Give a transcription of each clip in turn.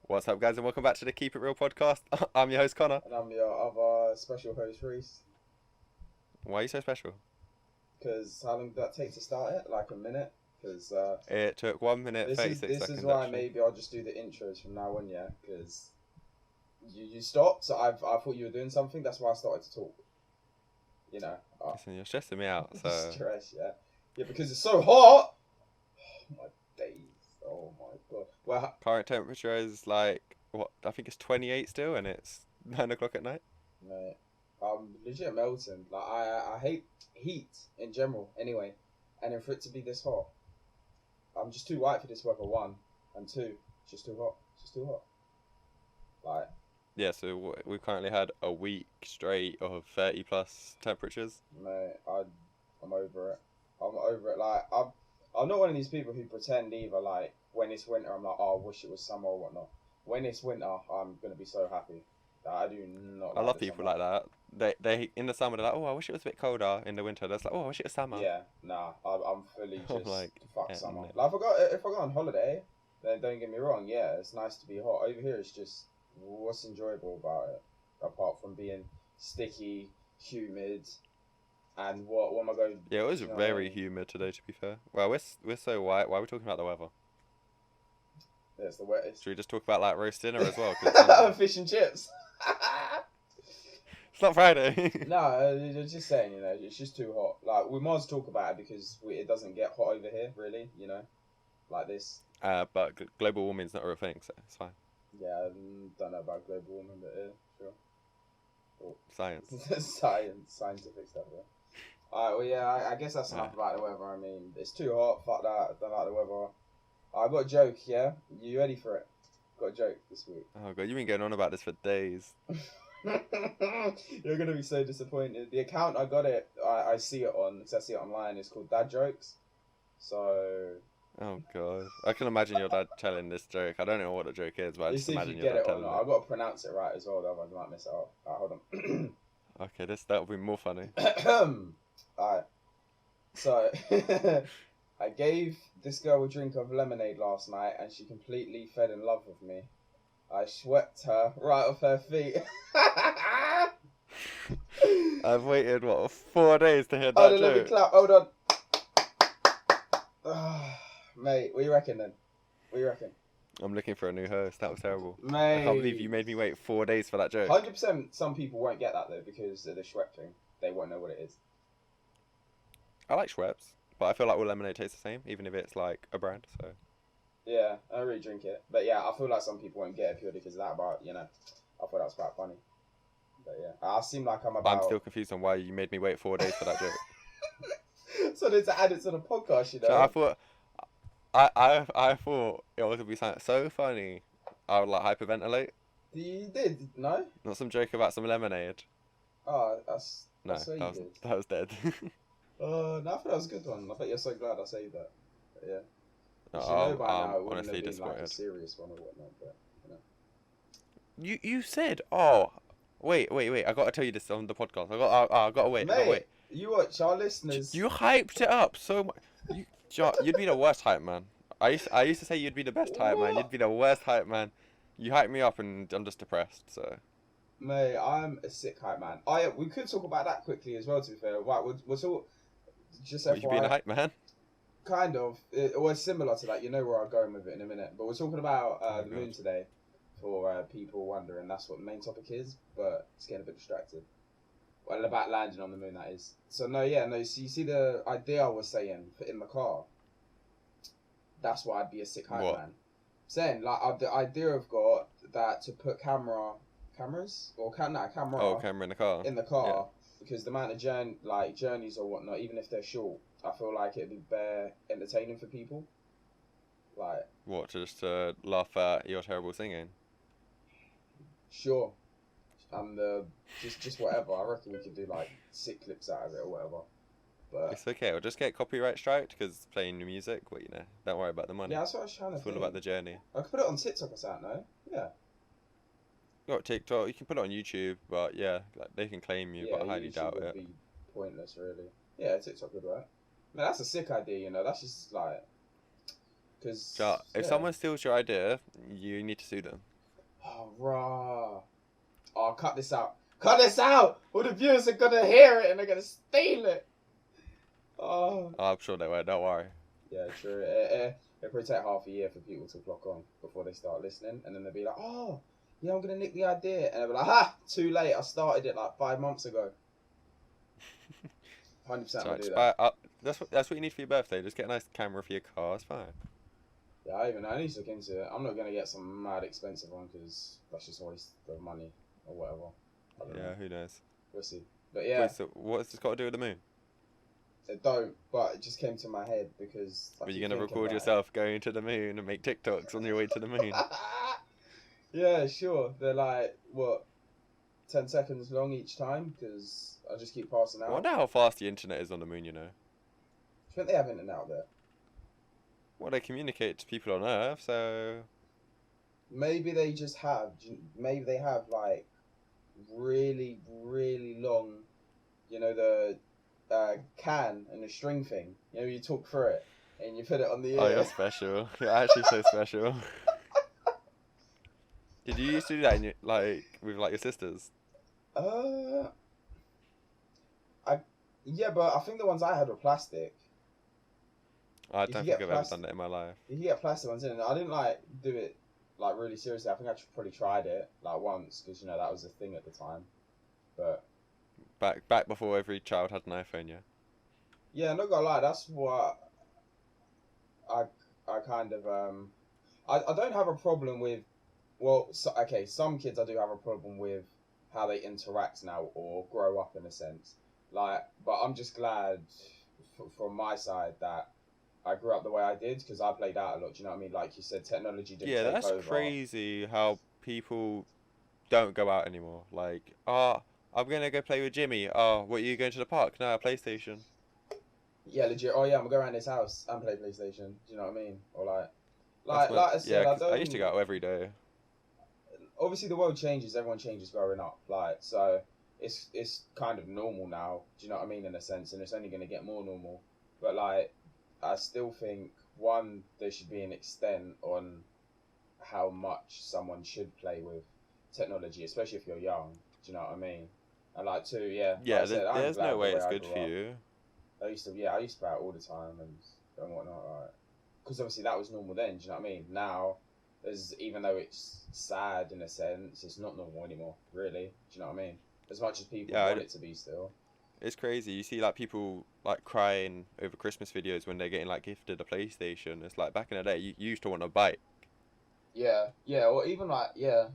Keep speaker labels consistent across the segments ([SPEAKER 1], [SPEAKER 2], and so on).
[SPEAKER 1] What's up, guys, and welcome back to the Keep It Real podcast. I'm your host, Connor.
[SPEAKER 2] And I'm your other special host, Reese.
[SPEAKER 1] Why are you so special?
[SPEAKER 2] Because how long did that take to start it? Like a minute? Because
[SPEAKER 1] It took 1 minute,
[SPEAKER 2] this
[SPEAKER 1] 36
[SPEAKER 2] is
[SPEAKER 1] seconds,
[SPEAKER 2] why
[SPEAKER 1] actually.
[SPEAKER 2] maybe I'll just do the intros from now on, yeah? Because you stopped, so I thought you were doing something. That's why I started to talk. You know.
[SPEAKER 1] Listen, you're stressing me out, so...
[SPEAKER 2] Stress, yeah. Yeah, because it's so hot! Oh, my days. Oh, my God. Well,
[SPEAKER 1] Current temperature is like, what, I think it's 28 still, and it's 9 o'clock at night.
[SPEAKER 2] mate, I'm legit melting. Like, I hate heat in general, anyway. And then for it to be this hot, I'm just too white for this weather, one. And two, it's just too hot. It's just too hot. Like,
[SPEAKER 1] Yeah, so we've currently had a week straight of 30 plus temperatures.
[SPEAKER 2] mate, I'm over it. I'm over it. Like, I'm not one of these people who pretend either, like, when it's winter, I'm like, oh, I wish it was summer or whatnot. When it's winter, I'm going to be so happy. That I do not
[SPEAKER 1] I
[SPEAKER 2] like
[SPEAKER 1] love
[SPEAKER 2] the
[SPEAKER 1] people
[SPEAKER 2] summer.
[SPEAKER 1] like that. They in the summer, they're like, oh, I wish it was a bit colder. In the winter, they're like, oh, I wish it was summer.
[SPEAKER 2] Yeah, nah, I'm fully
[SPEAKER 1] I'm
[SPEAKER 2] just
[SPEAKER 1] like,
[SPEAKER 2] fuck
[SPEAKER 1] yeah,
[SPEAKER 2] summer.
[SPEAKER 1] no.
[SPEAKER 2] Like, if I go on holiday, then don't get me wrong, yeah, it's nice to be hot. Over here, it's just what's enjoyable about it, apart from being sticky, humid, and what am I going?
[SPEAKER 1] Yeah, it was
[SPEAKER 2] You know what I
[SPEAKER 1] very
[SPEAKER 2] mean?
[SPEAKER 1] humid today, to be fair. Well, we're so white. Why are we talking about the weather?
[SPEAKER 2] Yeah, it's the wettest.
[SPEAKER 1] Should we just talk about like roast dinner as well? 'Cause it's Sunday.
[SPEAKER 2] Fish and chips.
[SPEAKER 1] It's not Friday.
[SPEAKER 2] No, I'm just saying, you know, it's just too hot. Like, we might as well talk about it because it doesn't get hot over here, really, you know, like this.
[SPEAKER 1] But global warming's not a real thing, so it's fine.
[SPEAKER 2] Yeah, I don't know about global warming, but yeah, sure.
[SPEAKER 1] Science.
[SPEAKER 2] Scientific stuff, yeah. Alright, well, yeah, I guess that's enough about the weather. I mean, it's too hot, fuck that, I don't like the weather. I've got a joke, yeah? You ready for it? Got a joke this week.
[SPEAKER 1] Oh god, you've been going on about this for days.
[SPEAKER 2] You're going to be so disappointed. The account I got it, I see it on, because I see it online, it's called Dad Jokes. So,
[SPEAKER 1] Oh god, I can imagine your dad telling this joke. I don't know what the joke is, but I
[SPEAKER 2] you
[SPEAKER 1] just
[SPEAKER 2] see if
[SPEAKER 1] imagine
[SPEAKER 2] you
[SPEAKER 1] your
[SPEAKER 2] get
[SPEAKER 1] dad
[SPEAKER 2] it or
[SPEAKER 1] telling
[SPEAKER 2] not. I've got to pronounce it right as well, otherwise I might mess it up. Hold on.
[SPEAKER 1] it. Okay, that'll be more funny.
[SPEAKER 2] Alright, so I gave this girl a drink of lemonade last night and she completely fell in love with me. I swept her right off her feet.
[SPEAKER 1] I've waited 4 days to hear
[SPEAKER 2] Hold
[SPEAKER 1] that
[SPEAKER 2] on, let me
[SPEAKER 1] joke.
[SPEAKER 2] clap. Hold on. Mate, what you reckon then? What you reckon?
[SPEAKER 1] I'm looking for a new host. That was terrible.
[SPEAKER 2] Mate.
[SPEAKER 1] I can't believe you made me wait 4 days for that joke.
[SPEAKER 2] 100% some people won't get that though because of the Schweppes thing. They won't know what it is.
[SPEAKER 1] I like Schweppes, but I feel like all lemonade tastes the same, even if it's like a brand. So
[SPEAKER 2] Yeah, I don't really drink it. But yeah, I feel like some people won't get it purely because of that, but you know, I thought that was quite funny. But yeah, I seem like I'm about...
[SPEAKER 1] I'm still confused on why you made me wait 4 days for that joke.
[SPEAKER 2] So there's to add it to the podcast, you know?
[SPEAKER 1] So I thought, I thought it was gonna be something so funny. I would like hyperventilate,
[SPEAKER 2] You did, no?
[SPEAKER 1] not some joke about some lemonade.
[SPEAKER 2] Oh,
[SPEAKER 1] No,
[SPEAKER 2] that's what you did.
[SPEAKER 1] that was dead.
[SPEAKER 2] No, I thought that was a good one. I bet you're so glad I saved that. But yeah.
[SPEAKER 1] No,
[SPEAKER 2] You know by now it
[SPEAKER 1] I'm
[SPEAKER 2] wouldn't
[SPEAKER 1] honestly
[SPEAKER 2] have been like a
[SPEAKER 1] disappointed.
[SPEAKER 2] serious one or whatnot, but you know.
[SPEAKER 1] You said, oh, wait. I gotta tell you this on the podcast. I gotta wait. I gotta
[SPEAKER 2] Mate,
[SPEAKER 1] wait.
[SPEAKER 2] you watch our listeners.
[SPEAKER 1] You hyped it up so much. You'd be the worst hype man. I used to say you'd be the best hype man. You'd be the worst hype man. You hyped me up and I'm just depressed. So
[SPEAKER 2] Mate, I'm a sick hype man. We could talk about that quickly as well. To be fair, right? We'll talk. Just
[SPEAKER 1] what, you being a
[SPEAKER 2] FYI,
[SPEAKER 1] hype man?
[SPEAKER 2] kind of. It was similar to that. You know where I'm going with it in a minute. But we're talking about
[SPEAKER 1] Oh,
[SPEAKER 2] the
[SPEAKER 1] God.
[SPEAKER 2] moon today. For people wondering, that's what the main topic is. But it's getting a bit distracted. Well, about landing on the moon, that is. So no. So you see the idea I was saying in the car. That's why I'd be a sick hype
[SPEAKER 1] What?
[SPEAKER 2] man. Saying like the idea I've got that to put cameras or camera
[SPEAKER 1] Oh, camera in the car.
[SPEAKER 2] in the car because the amount of journeys or whatnot, even if they're short, I feel like it'd be bare entertaining for people. Like,
[SPEAKER 1] What, to just laugh at your terrible singing?
[SPEAKER 2] sure, and just whatever. I reckon we could do like sick clips out of it or whatever. But
[SPEAKER 1] It's okay. We'll just get copyright striked because playing new music. But you know, don't worry about the money.
[SPEAKER 2] yeah, that's what I was trying to
[SPEAKER 1] It's all
[SPEAKER 2] think.
[SPEAKER 1] about the journey.
[SPEAKER 2] I could put it on TikTok or something, no? Yeah.
[SPEAKER 1] You got TikTok. You can put it on YouTube, but yeah, like, they can claim you,
[SPEAKER 2] Yeah,
[SPEAKER 1] but I highly
[SPEAKER 2] YouTube
[SPEAKER 1] doubt
[SPEAKER 2] would
[SPEAKER 1] it.
[SPEAKER 2] be pointless, really. Yeah, TikTok would work. Man, that's a sick idea, you know. That's just like, because
[SPEAKER 1] So, if someone steals your idea, you need to sue them.
[SPEAKER 2] Oh, rah. Oh, cut this out. Cut this out! All the viewers are gonna hear it and they're gonna steal it. Oh.
[SPEAKER 1] Oh, I'm sure they won't. Don't worry.
[SPEAKER 2] Yeah, true. It'll probably take half a year for people to clock on before they start listening, and then they'll be like, "Oh, yeah, I'm gonna nick the idea," and they'll be like, "Ha! Too late. I started it like 5 months ago." 100%
[SPEAKER 1] So
[SPEAKER 2] I'll do
[SPEAKER 1] just
[SPEAKER 2] that.
[SPEAKER 1] that's what you need for your birthday. Just get a nice camera for your car. It's fine.
[SPEAKER 2] Yeah, I need to look into it. I'm not gonna get some mad expensive one because that's just a waste of money or whatever. I don't
[SPEAKER 1] Yeah,
[SPEAKER 2] know.
[SPEAKER 1] who knows?
[SPEAKER 2] We'll see. But yeah,
[SPEAKER 1] Wait, so what's this got to do with the moon?
[SPEAKER 2] it don't. But it just came to my head because I
[SPEAKER 1] Are you
[SPEAKER 2] keep
[SPEAKER 1] gonna
[SPEAKER 2] thinking
[SPEAKER 1] record
[SPEAKER 2] about it.
[SPEAKER 1] yourself going to the moon and make TikToks on your way to the moon?
[SPEAKER 2] Yeah, sure. They're like what, 10 seconds long each time because I just keep passing
[SPEAKER 1] I
[SPEAKER 2] out.
[SPEAKER 1] wonder how fast the internet is on the moon. You know.
[SPEAKER 2] I think they have internet out there.
[SPEAKER 1] Well, they communicate to people on Earth, so
[SPEAKER 2] Maybe they just have. Maybe they have like really, really long. You know the can and the string thing. You know you talk through it and you put it on the
[SPEAKER 1] oh,
[SPEAKER 2] ear.
[SPEAKER 1] you're special. You're actually so special. Did you used to do that in your, like with like your sisters?
[SPEAKER 2] Uh, I yeah, but I think the ones I had were plastic.
[SPEAKER 1] I
[SPEAKER 2] You can
[SPEAKER 1] don't
[SPEAKER 2] get
[SPEAKER 1] think I've ever
[SPEAKER 2] plastic.
[SPEAKER 1] done that in my life.
[SPEAKER 2] You can get plastic ones in, and I didn't like do it like really seriously. I think I probably tried it like once because you know that was a thing at the time. But
[SPEAKER 1] Back before every child had an iPhone, yeah.
[SPEAKER 2] yeah, not gonna lie, that's what I I kind of I don't have a problem with. Well, so, okay, some kids I do have a problem with how they interact now or grow up in a sense. Like, but I'm just glad from my side that I grew up the way I did because I played out a lot. Do you know what I mean? Like you said, technology didn't
[SPEAKER 1] Yeah,
[SPEAKER 2] take
[SPEAKER 1] that's
[SPEAKER 2] over.
[SPEAKER 1] crazy how people don't go out anymore. Like, I'm gonna go play with Jimmy. Oh, what are you going to the park? No, PlayStation.
[SPEAKER 2] Yeah, legit. Oh yeah, I'm gonna go around this house and play PlayStation. Do you know what I mean? Or
[SPEAKER 1] That's what.
[SPEAKER 2] like I
[SPEAKER 1] Yeah,
[SPEAKER 2] said, I
[SPEAKER 1] 'cause I
[SPEAKER 2] don't.
[SPEAKER 1] used to go out every day.
[SPEAKER 2] Obviously, the world changes. Everyone changes growing up. Like so, it's kind of normal now. Do you know what I mean? In a sense, and it's only gonna get more normal. But like, I still think one there should be an extent on how much someone should play with technology, especially if you're young. Do you know what I mean? And like two, yeah, like I
[SPEAKER 1] Yeah,
[SPEAKER 2] said, I'm
[SPEAKER 1] there's
[SPEAKER 2] glad
[SPEAKER 1] no
[SPEAKER 2] the
[SPEAKER 1] way
[SPEAKER 2] way
[SPEAKER 1] it's
[SPEAKER 2] I
[SPEAKER 1] good
[SPEAKER 2] grew
[SPEAKER 1] for
[SPEAKER 2] up.
[SPEAKER 1] you.
[SPEAKER 2] I used to play out all the time and whatnot, like, because obviously that was normal then. Do you know what I mean? Now, even though it's sad in a sense, it's not normal anymore. Really, do you know what I mean? As much as people
[SPEAKER 1] Yeah,
[SPEAKER 2] want it to be still.
[SPEAKER 1] it's crazy. You see like people like crying over Christmas videos when they're getting like gifted a PlayStation. It's like back in the day, you used to want a bike.
[SPEAKER 2] Yeah, yeah, or even like yeah.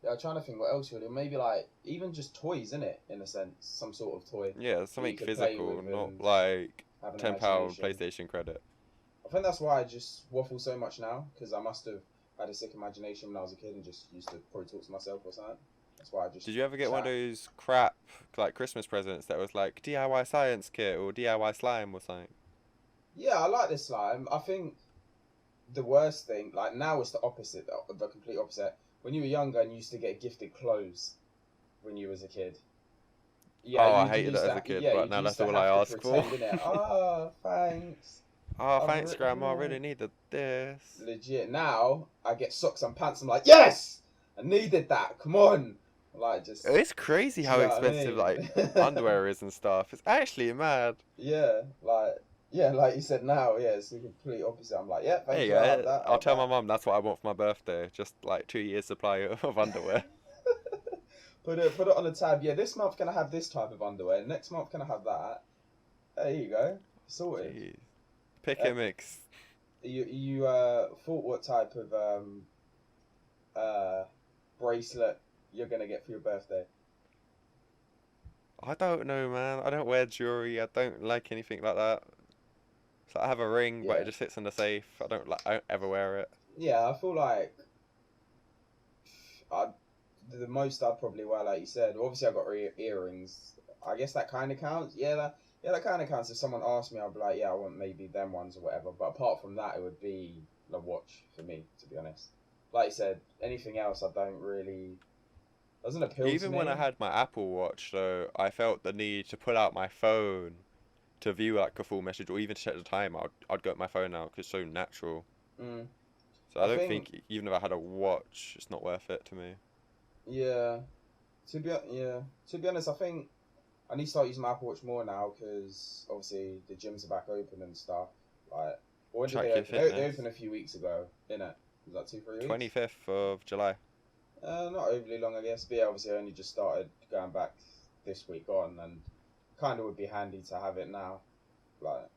[SPEAKER 2] I'm trying to think what else really. Maybe like even just toys, in it, in a sense, some sort of toy
[SPEAKER 1] Yeah,
[SPEAKER 2] that you
[SPEAKER 1] something
[SPEAKER 2] could play
[SPEAKER 1] physical,
[SPEAKER 2] with
[SPEAKER 1] not
[SPEAKER 2] and
[SPEAKER 1] like
[SPEAKER 2] have an
[SPEAKER 1] £10
[SPEAKER 2] imagination.
[SPEAKER 1] PlayStation credit.
[SPEAKER 2] I think that's why I just waffle so much now because I must have had a sick imagination when I was a kid and just used to probably talk to myself or something. That's why I just
[SPEAKER 1] Did you ever get one of
[SPEAKER 2] chat.
[SPEAKER 1] those crap like Christmas presents that was like DIY science kit or DIY slime or something?
[SPEAKER 2] Yeah, I like this slime. I think the worst thing, like now, it's the opposite, the complete opposite. When you were younger and you used to get gifted clothes when you was a kid. Yeah,
[SPEAKER 1] Oh, I
[SPEAKER 2] you
[SPEAKER 1] hated it
[SPEAKER 2] used
[SPEAKER 1] as
[SPEAKER 2] to,
[SPEAKER 1] a kid,
[SPEAKER 2] yeah,
[SPEAKER 1] but
[SPEAKER 2] you
[SPEAKER 1] now
[SPEAKER 2] used
[SPEAKER 1] that's
[SPEAKER 2] to
[SPEAKER 1] all I
[SPEAKER 2] have to
[SPEAKER 1] ask for.
[SPEAKER 2] pretend, innit? Oh, thanks.
[SPEAKER 1] Oh,
[SPEAKER 2] I've
[SPEAKER 1] thanks, Grandma. I
[SPEAKER 2] yeah.
[SPEAKER 1] really needed this.
[SPEAKER 2] Legit. Now I get socks and pants. I'm like, yes, I needed that. Come on. Like just,
[SPEAKER 1] It's crazy
[SPEAKER 2] do
[SPEAKER 1] how
[SPEAKER 2] you know what I
[SPEAKER 1] expensive
[SPEAKER 2] mean?
[SPEAKER 1] like underwear is and stuff. It's actually mad.
[SPEAKER 2] Yeah, like you said. Now, yeah, it's the complete opposite. I'm like, yeah,
[SPEAKER 1] There
[SPEAKER 2] thank
[SPEAKER 1] you
[SPEAKER 2] you. I'll have
[SPEAKER 1] go.
[SPEAKER 2] that. I'll
[SPEAKER 1] I'll
[SPEAKER 2] have
[SPEAKER 1] tell my
[SPEAKER 2] that.
[SPEAKER 1] mum that's what I want for my birthday. Just like 2 years supply of underwear.
[SPEAKER 2] Put it on the tab. Yeah, this month can I have this type of underwear? Next month can I have that? There you go. Sorted.
[SPEAKER 1] Jeez. Pick
[SPEAKER 2] Uh,
[SPEAKER 1] a mix.
[SPEAKER 2] you thought what type of uh bracelet you're gonna get for your birthday?
[SPEAKER 1] I don't know, man. I don't wear jewelry. I don't like anything like that. So I have a ring, but
[SPEAKER 2] Yeah,
[SPEAKER 1] it just sits in the safe. I don't ever wear it.
[SPEAKER 2] yeah. I feel like I the most I'd probably wear, like you said. Obviously, I got earrings. I guess that kind of counts. Yeah, that kind of counts. If someone asked me, I'd be like, yeah, I want maybe them ones or whatever. But apart from that, it would be a watch for me, to be honest. Like you said, anything else, I don't really doesn't appeal to
[SPEAKER 1] Even when I
[SPEAKER 2] me.
[SPEAKER 1] had my Apple Watch, though, I felt the need to pull out my phone to view like a full message or even to check the time. I'd go at my phone now because it's so natural.
[SPEAKER 2] Mm.
[SPEAKER 1] So I don't think even if I had a watch, it's not worth it to me.
[SPEAKER 2] Yeah. To be honest, I think I need to start using my Apple Watch more now because obviously the gyms are back open and stuff. Like, when did
[SPEAKER 1] Track
[SPEAKER 2] they
[SPEAKER 1] your
[SPEAKER 2] open? They
[SPEAKER 1] fitness.
[SPEAKER 2] opened a few weeks ago, didn't it? Was that 2-3 weeks?
[SPEAKER 1] 25th of July.
[SPEAKER 2] Not overly long, I guess. But yeah, obviously I only just started going back this week on, and kind of would be handy to have it now. Like,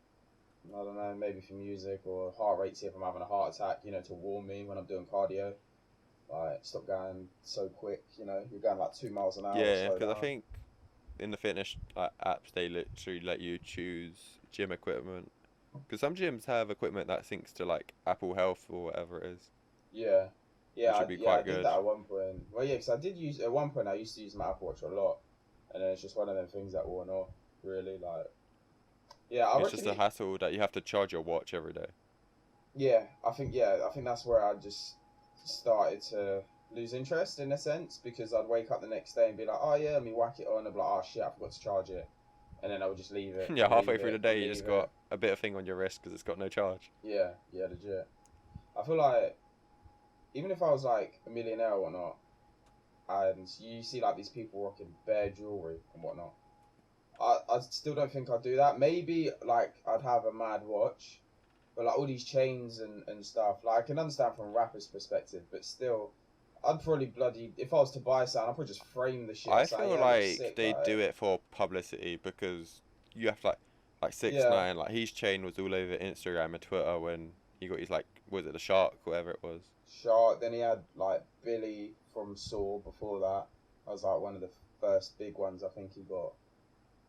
[SPEAKER 2] I don't know, maybe for music or heart rate, see if I'm having a heart attack, to warn me when I'm doing cardio. Like, stop going so quick, you're going like 2 miles an hour.
[SPEAKER 1] Yeah,
[SPEAKER 2] Slow
[SPEAKER 1] because I
[SPEAKER 2] down.
[SPEAKER 1] think in the fitness apps they literally let you choose gym equipment. Because some gyms have equipment that syncs to like Apple Health or whatever it is,
[SPEAKER 2] Yeah,
[SPEAKER 1] which
[SPEAKER 2] yeah,
[SPEAKER 1] would be
[SPEAKER 2] I
[SPEAKER 1] quite
[SPEAKER 2] did
[SPEAKER 1] good.
[SPEAKER 2] that at one point. Well, yeah, because I did use at one point. I used to use my Apple Watch a lot, and then it's just one of them things that worn off. Really, like, yeah, I
[SPEAKER 1] It's
[SPEAKER 2] reckon.
[SPEAKER 1] just a hassle that you have to charge your watch every day.
[SPEAKER 2] I think that's where I just started to lose interest in a sense because I'd wake up the next day and be like, oh yeah, let me whack it on, and be like, oh shit, I forgot to charge it, and then I would just leave it
[SPEAKER 1] Yeah,
[SPEAKER 2] and
[SPEAKER 1] halfway
[SPEAKER 2] leave
[SPEAKER 1] through the
[SPEAKER 2] it and
[SPEAKER 1] day you just
[SPEAKER 2] leave it.
[SPEAKER 1] got a bit of thing on your wrist because it's got no charge.
[SPEAKER 2] Yeah, yeah, legit. I feel like even if I was like a millionaire or whatnot, and you see like these people rocking bare jewelry and whatnot, I still don't think I'd do that. Maybe like I'd have a mad watch, but like all these chains and stuff. Like I can understand from a rapper's perspective, but still, I'd probably if I was to buy something, I'd probably just frame the shit.
[SPEAKER 1] I
[SPEAKER 2] Say,
[SPEAKER 1] feel
[SPEAKER 2] yeah, it looks
[SPEAKER 1] like
[SPEAKER 2] sick.
[SPEAKER 1] they
[SPEAKER 2] Like,
[SPEAKER 1] do it for publicity because you have like six
[SPEAKER 2] yeah,
[SPEAKER 1] nine like his chain was all over Instagram and Twitter when he got his like was it the shark whatever it was.
[SPEAKER 2] Shark. Then he had like Billy from Saw before that. That was like one of the first big ones I think he got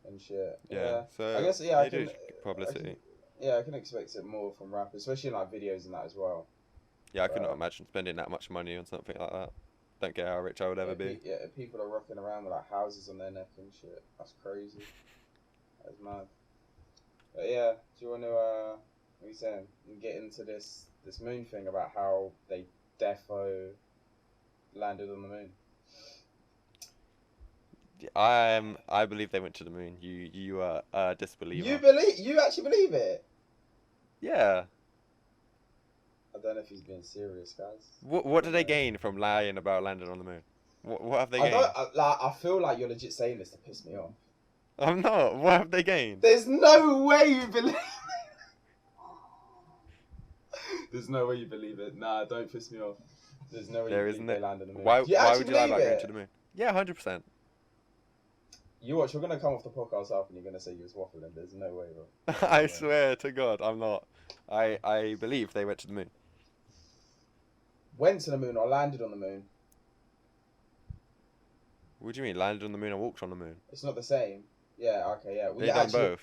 [SPEAKER 2] and shit.
[SPEAKER 1] Yeah,
[SPEAKER 2] Yeah, I
[SPEAKER 1] so
[SPEAKER 2] guess yeah,
[SPEAKER 1] they do publicity.
[SPEAKER 2] I can expect it more from rappers, especially in like videos and that as well.
[SPEAKER 1] Yeah, I could not
[SPEAKER 2] But
[SPEAKER 1] imagine spending that much money on something like that. Don't get how rich I would
[SPEAKER 2] yeah,
[SPEAKER 1] ever be.
[SPEAKER 2] people are rocking around with like houses on their neck and shit. That's crazy. That's mad. But yeah, do you want to what are you saying? Get into this moon thing about how they defo landed on the moon.
[SPEAKER 1] I believe they went to the moon. You are a disbeliever.
[SPEAKER 2] You actually believe it?
[SPEAKER 1] Yeah.
[SPEAKER 2] I don't know if he's being serious, guys.
[SPEAKER 1] What did they gain from lying about landing on the moon? What have they
[SPEAKER 2] I
[SPEAKER 1] gained?
[SPEAKER 2] don't like. I feel like you're legit saying this to piss me off.
[SPEAKER 1] I'm not. What have they gained?
[SPEAKER 2] There's no way you believe. There's no way you believe it. Nah, don't piss me off. There's no way
[SPEAKER 1] There
[SPEAKER 2] you
[SPEAKER 1] isn't
[SPEAKER 2] believe
[SPEAKER 1] it.
[SPEAKER 2] they landed on the moon.
[SPEAKER 1] Why
[SPEAKER 2] Do you
[SPEAKER 1] why
[SPEAKER 2] actually
[SPEAKER 1] would you lie
[SPEAKER 2] believe
[SPEAKER 1] about going
[SPEAKER 2] it?
[SPEAKER 1] to the moon? Yeah, 100%.
[SPEAKER 2] You watch. We're gonna come off the podcast after, and you're gonna say you was waffling. There's no way, bro.
[SPEAKER 1] I
[SPEAKER 2] No way.
[SPEAKER 1] swear to God, I'm not. I believe they went to the moon.
[SPEAKER 2] Went to the moon or landed on the moon.
[SPEAKER 1] What do you mean? Landed on the moon and walked on the moon?
[SPEAKER 2] It's not the same. Yeah. Okay. Yeah.
[SPEAKER 1] They done both.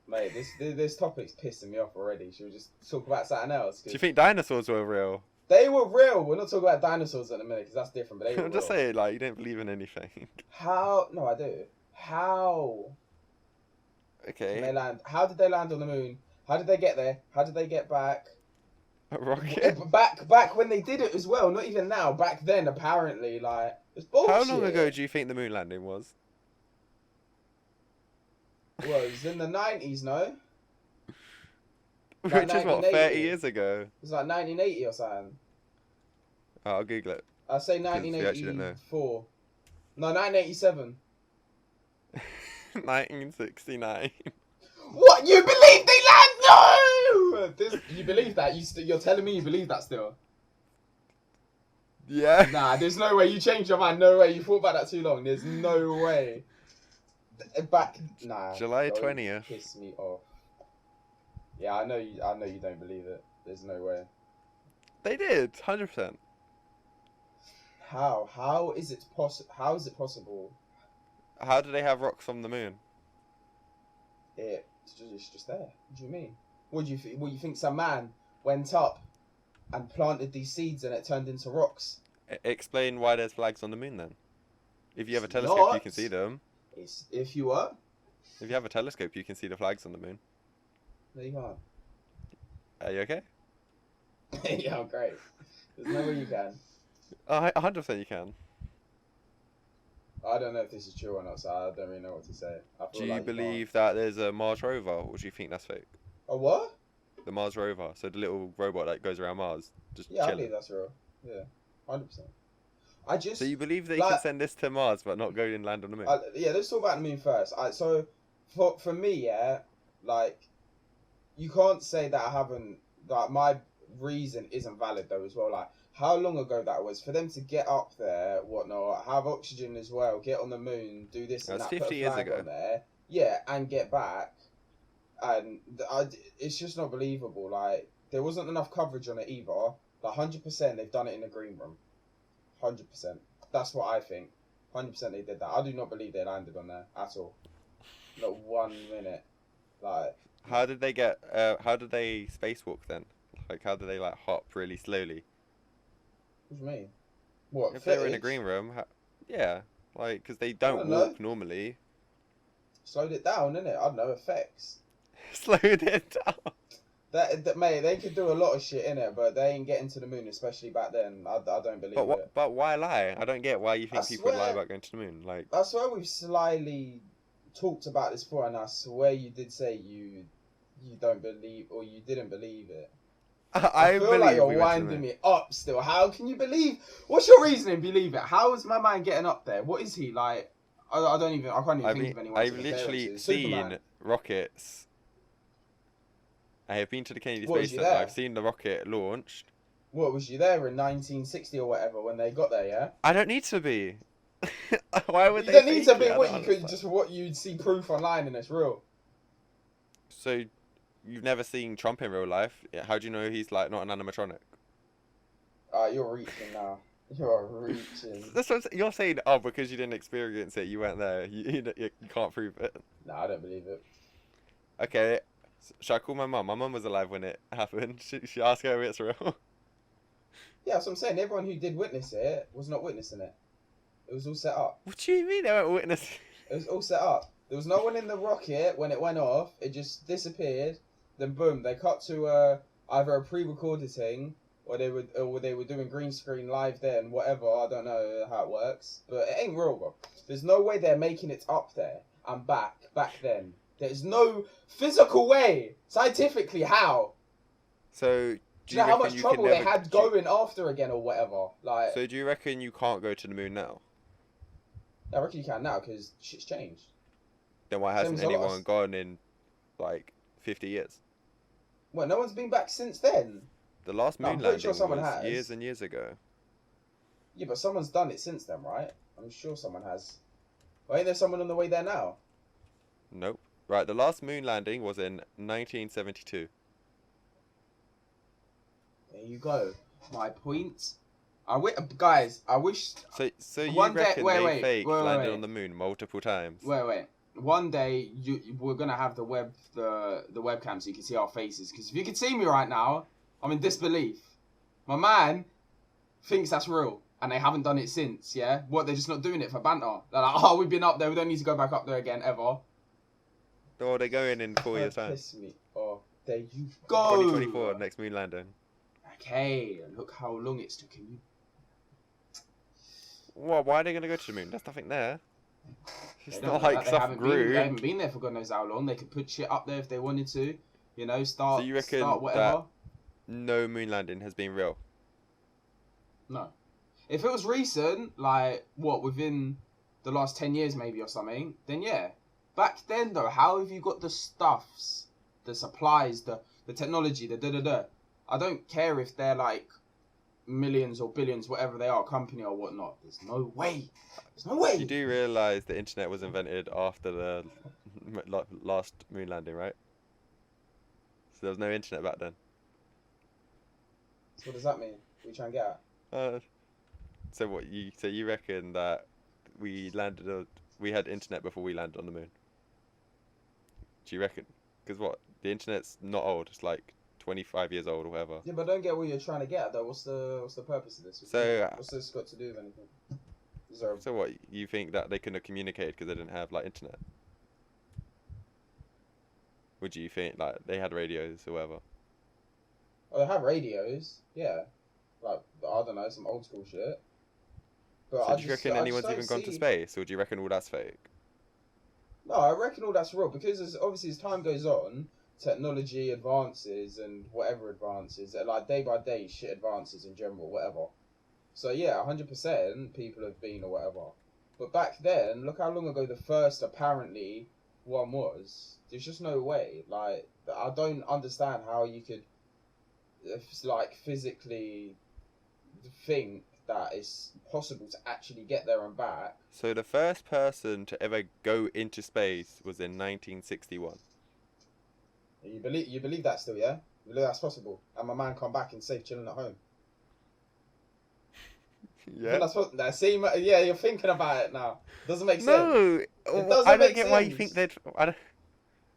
[SPEAKER 2] Mate, this topic's pissing me off already. Should we just talk about something else?
[SPEAKER 1] Do you think dinosaurs were real?
[SPEAKER 2] They were real. We're not talking about dinosaurs in a minute because that's different. But they were
[SPEAKER 1] I'm just
[SPEAKER 2] real.
[SPEAKER 1] saying, like, you don't believe in anything.
[SPEAKER 2] How? No, I do. How?
[SPEAKER 1] Okay.
[SPEAKER 2] They land. How did they land on the moon? How did they get there? How did they get back?
[SPEAKER 1] A rocket?
[SPEAKER 2] Back when they did it as well. Not even now. Back then, apparently, like it's bullshit.
[SPEAKER 1] How long ago do you think the moon landing was?
[SPEAKER 2] Well, it was in the 90s, no?
[SPEAKER 1] Which
[SPEAKER 2] Like
[SPEAKER 1] is what, 30
[SPEAKER 2] 1980.
[SPEAKER 1] years ago?
[SPEAKER 2] It was like 1980 or something.
[SPEAKER 1] Oh, I'll Google it.
[SPEAKER 2] I say
[SPEAKER 1] we actually don't know.
[SPEAKER 2] 1984. No, 1987.
[SPEAKER 1] 1969.
[SPEAKER 2] What? You believe they land? No! You believe that? You're telling me you believe that still?
[SPEAKER 1] Yeah.
[SPEAKER 2] Nah, there's no way you changed your mind. No way. You thought about that too long. There's no way. Nah.
[SPEAKER 1] July
[SPEAKER 2] don't
[SPEAKER 1] 20th.
[SPEAKER 2] Piss me off. Yeah, I know you don't believe it. There's no way.
[SPEAKER 1] They did, 100%.
[SPEAKER 2] How? How is it possible?
[SPEAKER 1] How do they have rocks on the moon?
[SPEAKER 2] It's just there. What do you mean? What do you think some man went up and planted these seeds and it turned into rocks?
[SPEAKER 1] Explain why there's flags on the moon then. If you have a
[SPEAKER 2] It's
[SPEAKER 1] telescope, you
[SPEAKER 2] not.
[SPEAKER 1] can see them.
[SPEAKER 2] It's if you were.
[SPEAKER 1] If you have a telescope, you can see the flags on the moon.
[SPEAKER 2] No, you can't.
[SPEAKER 1] Are you okay?
[SPEAKER 2] Yeah, great. There's no way you can.
[SPEAKER 1] 100% you can.
[SPEAKER 2] I don't know if this is true or not, so I don't really know what to say.
[SPEAKER 1] Do you believe that there's a Mars rover, or do you think that's fake?
[SPEAKER 2] A what?
[SPEAKER 1] the Mars rover. So the little robot that goes around Mars, just
[SPEAKER 2] Yeah, I
[SPEAKER 1] chilling.
[SPEAKER 2] believe that's real. Yeah, 100%. I
[SPEAKER 1] So
[SPEAKER 2] just
[SPEAKER 1] you believe they can
[SPEAKER 2] like,
[SPEAKER 1] send this to Mars but not go and land on the moon?
[SPEAKER 2] yeah. Let's talk about the moon first. So for me, yeah, like you can't say that I haven't. Like my reason isn't valid though as well. Like how long ago that was for them to get up there, whatnot, have oxygen as well, get on the moon, do this and
[SPEAKER 1] That's
[SPEAKER 2] that, put a
[SPEAKER 1] 50 years
[SPEAKER 2] flag
[SPEAKER 1] ago.
[SPEAKER 2] on there, yeah, and get back. And it's just not believable. Like there wasn't enough coverage on it either. Like 100%, they've done it in a green room. 100%. That's what I think. 100% they did that. I do not believe they landed on there at all. Not 1 minute. Like
[SPEAKER 1] How did they get? How did they spacewalk then? Like, how did they like hop really slowly?
[SPEAKER 2] what do you mean? What
[SPEAKER 1] If they were in a
[SPEAKER 2] footage?
[SPEAKER 1] green room, yeah, like because they
[SPEAKER 2] I
[SPEAKER 1] don't
[SPEAKER 2] don't know.
[SPEAKER 1] walk normally.
[SPEAKER 2] Slowed it down, innit? I don't know, effects.
[SPEAKER 1] Slowed it down.
[SPEAKER 2] That mate, they could do a lot of shit in it, but they ain't getting to the moon, especially back then. I don't believe
[SPEAKER 1] But what?
[SPEAKER 2] it.
[SPEAKER 1] But why lie? I don't get why you
[SPEAKER 2] I
[SPEAKER 1] think people would lie
[SPEAKER 2] swear,
[SPEAKER 1] about going to the moon. Like,
[SPEAKER 2] I swear we've slyly talked about this before, and I swear you did say you don't believe or you didn't believe it. I
[SPEAKER 1] I
[SPEAKER 2] feel like
[SPEAKER 1] believe
[SPEAKER 2] you're
[SPEAKER 1] we went to the
[SPEAKER 2] winding
[SPEAKER 1] moon.
[SPEAKER 2] me up still. How can you believe? What's your reasoning? Believe it? How is my man getting up there? What is he like? I don't even. I can't even think of anyone to
[SPEAKER 1] I've
[SPEAKER 2] compare him
[SPEAKER 1] literally
[SPEAKER 2] to.
[SPEAKER 1] seen
[SPEAKER 2] Superman.
[SPEAKER 1] rockets. I have been to the Kennedy
[SPEAKER 2] What, was
[SPEAKER 1] Space
[SPEAKER 2] you
[SPEAKER 1] Center.
[SPEAKER 2] there?
[SPEAKER 1] I've seen the rocket launched.
[SPEAKER 2] What, was you there in 1960 or whatever when they got there? Yeah.
[SPEAKER 1] I don't need to be. Why would
[SPEAKER 2] You
[SPEAKER 1] they
[SPEAKER 2] don't need to
[SPEAKER 1] fake
[SPEAKER 2] be
[SPEAKER 1] it? I
[SPEAKER 2] what
[SPEAKER 1] don't
[SPEAKER 2] you could
[SPEAKER 1] understand.
[SPEAKER 2] just what you'd see proof online and it's real.
[SPEAKER 1] So, you've never seen Trump in real life? Yeah, how do you know he's like not an animatronic?
[SPEAKER 2] You're reaching now. You're reaching.
[SPEAKER 1] That's what you're saying. Oh, because you didn't experience it, you weren't there. You can't prove it.
[SPEAKER 2] No, I don't believe it.
[SPEAKER 1] Okay, shall I call my mum? My mum was alive when it happened. She asked her if it's real.
[SPEAKER 2] Yeah, that's what I'm saying. Everyone who did witness it was not witnessing it. It was all set up.
[SPEAKER 1] What do you mean they weren't witness?
[SPEAKER 2] It was all set up. There was no one in the rocket when it went off. It just disappeared. Then boom, they cut to either a pre-recorded thing or they were doing green screen live then, whatever. I don't know how it works, but it ain't real, bro. There's no way they're making it up there and back then. There's no physical way, scientifically. How?
[SPEAKER 1] So,
[SPEAKER 2] Do
[SPEAKER 1] do
[SPEAKER 2] you
[SPEAKER 1] you
[SPEAKER 2] know how
[SPEAKER 1] reckon
[SPEAKER 2] much
[SPEAKER 1] you
[SPEAKER 2] trouble
[SPEAKER 1] can
[SPEAKER 2] they
[SPEAKER 1] never?
[SPEAKER 2] had going after again or whatever? Like,
[SPEAKER 1] So, do you reckon you can't go to the moon now?
[SPEAKER 2] I reckon you can now because shit's changed.
[SPEAKER 1] Then why
[SPEAKER 2] Same
[SPEAKER 1] hasn't
[SPEAKER 2] as a lot of
[SPEAKER 1] anyone gone in like 50 years?
[SPEAKER 2] Well, no one's been back since then.
[SPEAKER 1] The last
[SPEAKER 2] No,
[SPEAKER 1] moon
[SPEAKER 2] I'm pretty
[SPEAKER 1] landing
[SPEAKER 2] sure someone
[SPEAKER 1] was
[SPEAKER 2] has.
[SPEAKER 1] years and years ago.
[SPEAKER 2] Yeah, but someone's done it since then, right? I'm sure someone has. Well, ain't there someone on the way there now?
[SPEAKER 1] Nope. Right, the last moon landing was in 1972.
[SPEAKER 2] There you go. My point. Guys, I wish.
[SPEAKER 1] So you
[SPEAKER 2] One day-
[SPEAKER 1] reckon
[SPEAKER 2] wait,
[SPEAKER 1] they
[SPEAKER 2] wait,
[SPEAKER 1] faked
[SPEAKER 2] wait,
[SPEAKER 1] landing
[SPEAKER 2] wait.
[SPEAKER 1] on the moon multiple times?
[SPEAKER 2] Wait. One day we're gonna have the webcam so you can see our faces. Because if you can see me right now, I'm in disbelief. My man thinks that's real, and they haven't done it since. Yeah, what? They're just not doing it for banter. They're like, oh, we've been up there. We don't need to go back up there again ever.
[SPEAKER 1] Oh, they're going in 4 years' time.
[SPEAKER 2] Piss me off. There you go.
[SPEAKER 1] 2024, next moon landing.
[SPEAKER 2] Okay, look how long it's taken you.
[SPEAKER 1] What? Why are they going to go to the moon? There's nothing there. It's
[SPEAKER 2] They
[SPEAKER 1] not
[SPEAKER 2] don't-
[SPEAKER 1] like
[SPEAKER 2] they
[SPEAKER 1] stuff
[SPEAKER 2] haven't
[SPEAKER 1] grew.
[SPEAKER 2] they haven't been there for God knows how long. They could put shit up there if they wanted to. You know, start.
[SPEAKER 1] So you reckon
[SPEAKER 2] start whatever.
[SPEAKER 1] No moon landing has been real.
[SPEAKER 2] No. If it was recent, like what within the last 10 years maybe or something, then yeah. Back then though, how have you got the stuffs, the supplies, the technology, the da-da-da? I don't care if they're like millions or billions, whatever they are, company or whatnot. There's no way. There's no way.
[SPEAKER 1] You do realise the internet was invented after the last moon landing, right? So there was no internet back then.
[SPEAKER 2] So what does that mean? What are you trying to get at?
[SPEAKER 1] So you reckon that we had internet before we landed on the moon? Do you reckon? Because what? The internet's not old. It's like 25 years old or whatever.
[SPEAKER 2] Yeah, but I don't get what you're trying to get at though. What's the purpose of this?
[SPEAKER 1] So,
[SPEAKER 2] what's this got to do with anything? Is there
[SPEAKER 1] So what? You think that they couldn't have communicated because they didn't have like internet? Would you think like they had radios or whatever?
[SPEAKER 2] Oh, they have radios, yeah. Like I don't know, some old school shit. But
[SPEAKER 1] So
[SPEAKER 2] I
[SPEAKER 1] do you
[SPEAKER 2] just,
[SPEAKER 1] reckon
[SPEAKER 2] I
[SPEAKER 1] anyone's
[SPEAKER 2] just
[SPEAKER 1] even
[SPEAKER 2] don't
[SPEAKER 1] gone to
[SPEAKER 2] see-
[SPEAKER 1] space, or do you reckon all that's fake?
[SPEAKER 2] No, I reckon all that's real because obviously as time goes on, technology advances and whatever advances, like day by day shit advances in general, whatever. So yeah, 100% people have been or whatever. But back then, look how long ago the first apparently one was. There's just no way. Like, I don't understand how you could, like, physically think that it's possible to actually get there and back.
[SPEAKER 1] So the first person to ever go into space was in 1961.
[SPEAKER 2] You believe that still, yeah? You believe that's possible? And my man come back and safe chilling at home.
[SPEAKER 1] Yeah.
[SPEAKER 2] That same. Yeah, you're thinking about it now. Doesn't make sense.
[SPEAKER 1] No,
[SPEAKER 2] doesn't
[SPEAKER 1] I don't
[SPEAKER 2] make
[SPEAKER 1] get why you
[SPEAKER 2] sense.
[SPEAKER 1] think they'd.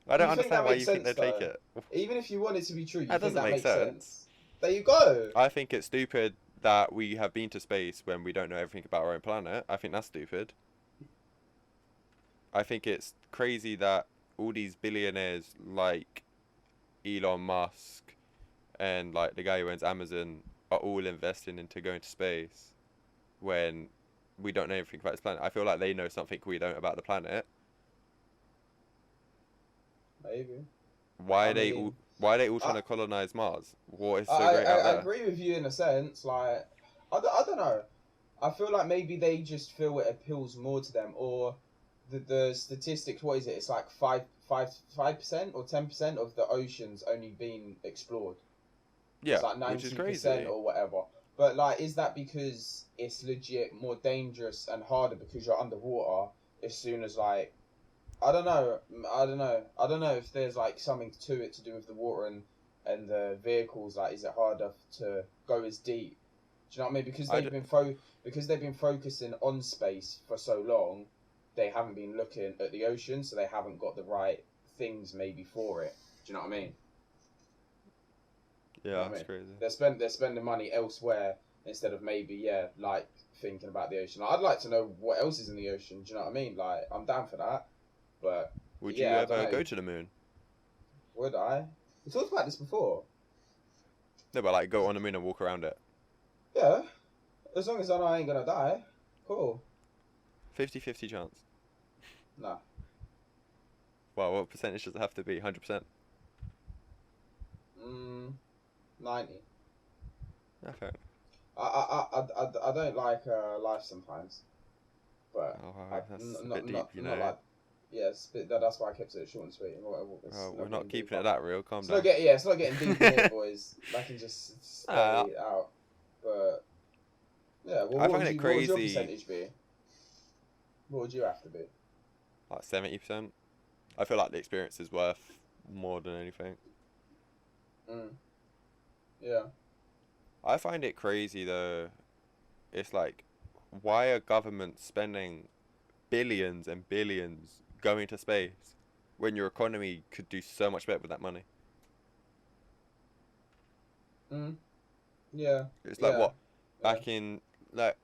[SPEAKER 1] I don't
[SPEAKER 2] You think that
[SPEAKER 1] understand why
[SPEAKER 2] makes
[SPEAKER 1] you think
[SPEAKER 2] sense,
[SPEAKER 1] they'd take
[SPEAKER 2] though?
[SPEAKER 1] it.
[SPEAKER 2] Even if you want it to be true, you
[SPEAKER 1] That
[SPEAKER 2] think
[SPEAKER 1] doesn't
[SPEAKER 2] that
[SPEAKER 1] make
[SPEAKER 2] makes
[SPEAKER 1] sense.
[SPEAKER 2] sense. There you go.
[SPEAKER 1] I think it's stupid that we have been to space when we don't know everything about our own planet. I think that's stupid. I think it's crazy that all these billionaires like Elon Musk and like the guy who owns Amazon are all investing into going to space when we don't know everything about this planet. I feel like they know something we don't about the planet.
[SPEAKER 2] Maybe.
[SPEAKER 1] Why
[SPEAKER 2] I
[SPEAKER 1] are they
[SPEAKER 2] mean,
[SPEAKER 1] all trying to colonize Mars? What is so
[SPEAKER 2] I,
[SPEAKER 1] great out
[SPEAKER 2] I
[SPEAKER 1] there?
[SPEAKER 2] agree with you in a sense. Like, I don't know. I feel like maybe they just feel it appeals more to them, or the statistics. What is it? It's like 5% or 10% of the oceans only being explored.
[SPEAKER 1] Yeah,
[SPEAKER 2] It's like
[SPEAKER 1] which is
[SPEAKER 2] 90%
[SPEAKER 1] crazy.
[SPEAKER 2] or whatever. But like, is that because it's legit more dangerous and harder because you're underwater as soon as like I don't know. I don't know. I don't know if there's like something to it to do with the water and the vehicles. Like, is it harder to go as deep? Do you know what I mean? Because because they've been focusing on space for so long, they haven't been looking at the ocean, so they haven't got the right things maybe for it. Do you know what I mean?
[SPEAKER 1] Yeah,
[SPEAKER 2] You know what I
[SPEAKER 1] that's
[SPEAKER 2] mean?
[SPEAKER 1] crazy.
[SPEAKER 2] They're spending money elsewhere instead of maybe like thinking about the ocean. I'd like to know what else is in the ocean. Do you know what I mean? Like, I'm down for that, but
[SPEAKER 1] Would you
[SPEAKER 2] yeah, I don't
[SPEAKER 1] ever
[SPEAKER 2] know.
[SPEAKER 1] go to the moon?
[SPEAKER 2] Would I? We talked about this before.
[SPEAKER 1] No, but like go on the moon and walk around it.
[SPEAKER 2] Yeah, as long as I know I ain't gonna die. Cool.
[SPEAKER 1] 50-50 chance.
[SPEAKER 2] Nah.
[SPEAKER 1] Well, what percentage does it have to be? 100%.
[SPEAKER 2] 90.
[SPEAKER 1] Yeah, fair.
[SPEAKER 2] I don't like life sometimes, but
[SPEAKER 1] Oh, that's a
[SPEAKER 2] not
[SPEAKER 1] bit deep, you
[SPEAKER 2] not
[SPEAKER 1] know.
[SPEAKER 2] like yes, that's why I kept it short and sweet.
[SPEAKER 1] We're not keeping it that real. Calm
[SPEAKER 2] It's
[SPEAKER 1] down.
[SPEAKER 2] not getting it's not getting deep in here, boys. I can just stay
[SPEAKER 1] Ah.
[SPEAKER 2] out. But yeah, well,
[SPEAKER 1] I
[SPEAKER 2] what
[SPEAKER 1] find it
[SPEAKER 2] would your
[SPEAKER 1] crazy.
[SPEAKER 2] percentage be? What would you have to be?
[SPEAKER 1] Like 70%. I feel like the experience is worth more than anything.
[SPEAKER 2] Yeah.
[SPEAKER 1] I find it crazy though. It's like, why are governments spending billions and billions going to space when your economy could do so much better with that money?
[SPEAKER 2] Yeah.
[SPEAKER 1] It's like
[SPEAKER 2] Yeah.
[SPEAKER 1] what? Back in like,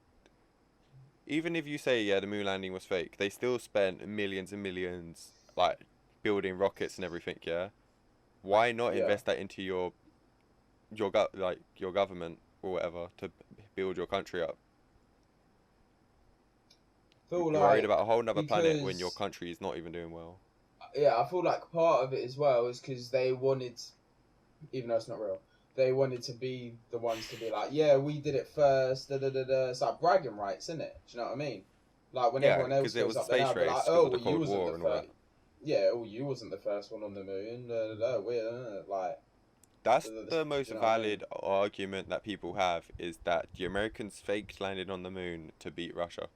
[SPEAKER 1] even if you say yeah the moon landing was fake, they still spent millions and millions like building rockets and everything. Yeah, why not
[SPEAKER 2] Yeah.
[SPEAKER 1] invest that into your government or whatever to build your country up?
[SPEAKER 2] Feel
[SPEAKER 1] You're worried
[SPEAKER 2] like
[SPEAKER 1] about a whole nother planet when your
[SPEAKER 2] because
[SPEAKER 1] country is not even doing well.
[SPEAKER 2] yeah, I feel like part of it as well is because they wanted, even though it's not real, they wanted to be the ones to be like, yeah, we did it first. Da da da da. It's like bragging rights, isn't it? Do you know what I mean? Like when
[SPEAKER 1] Yeah,
[SPEAKER 2] everyone else
[SPEAKER 1] because it
[SPEAKER 2] goes
[SPEAKER 1] was a
[SPEAKER 2] up there,
[SPEAKER 1] space
[SPEAKER 2] now, be
[SPEAKER 1] race
[SPEAKER 2] like,
[SPEAKER 1] because
[SPEAKER 2] oh,
[SPEAKER 1] of the
[SPEAKER 2] well, you
[SPEAKER 1] Cold
[SPEAKER 2] wasn't
[SPEAKER 1] War
[SPEAKER 2] the
[SPEAKER 1] and all
[SPEAKER 2] first.
[SPEAKER 1] that.
[SPEAKER 2] Yeah, oh, you wasn't the first one on the moon. Da, da, da. We're like.
[SPEAKER 1] That's
[SPEAKER 2] Do
[SPEAKER 1] the most
[SPEAKER 2] you know what I mean?
[SPEAKER 1] valid argument that people have, is that the Americans faked landing on the moon to beat Russia.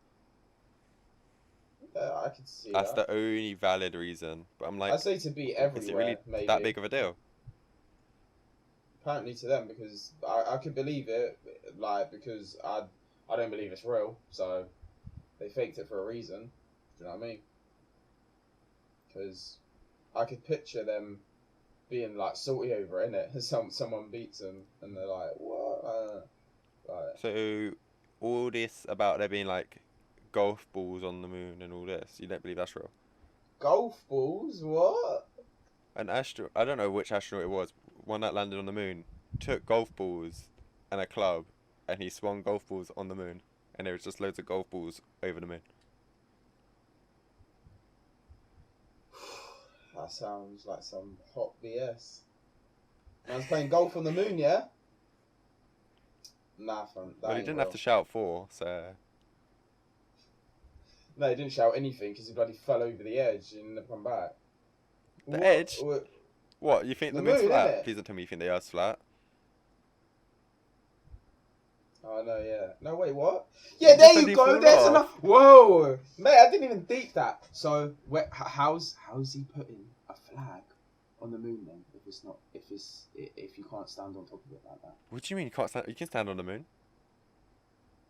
[SPEAKER 2] Yeah, I could see
[SPEAKER 1] That's
[SPEAKER 2] that.
[SPEAKER 1] the only valid reason. But I'm like,
[SPEAKER 2] I'd say to be
[SPEAKER 1] is it really
[SPEAKER 2] everywhere, maybe.
[SPEAKER 1] that big of a deal?
[SPEAKER 2] Apparently to them, because I could believe it, like because I don't believe it's real, so they faked it for a reason. Do you know what I mean? Because I could picture them being like salty over it, innit? Someone beats them and they're like, what? Like,
[SPEAKER 1] So all this about there being like golf balls on the moon and all this, you don't believe that's real?
[SPEAKER 2] golf balls? What?
[SPEAKER 1] I don't know which astronaut it was, one that landed on the moon, took golf balls and a club, and he swung golf balls on the moon, and there was just loads of golf balls over the moon.
[SPEAKER 2] That sounds like some hot BS. Man's playing golf on the moon, yeah? Nah, fam.
[SPEAKER 1] Well, he didn't have to shout 4, so.
[SPEAKER 2] No, he didn't shout anything because he bloody fell over the edge and never come back.
[SPEAKER 1] The edge? What? You think the moon's flat?
[SPEAKER 2] Innit?
[SPEAKER 1] Please don't tell me you think the Earth's flat.
[SPEAKER 2] Oh no, yeah. No, wait, what? Yeah, there you go. There's enough. Whoa, mate, I didn't even deep that. So, how's he putting a flag on the moon then? If you can't stand on top of it like that.
[SPEAKER 1] What do you mean you can't stand? You can stand on the moon.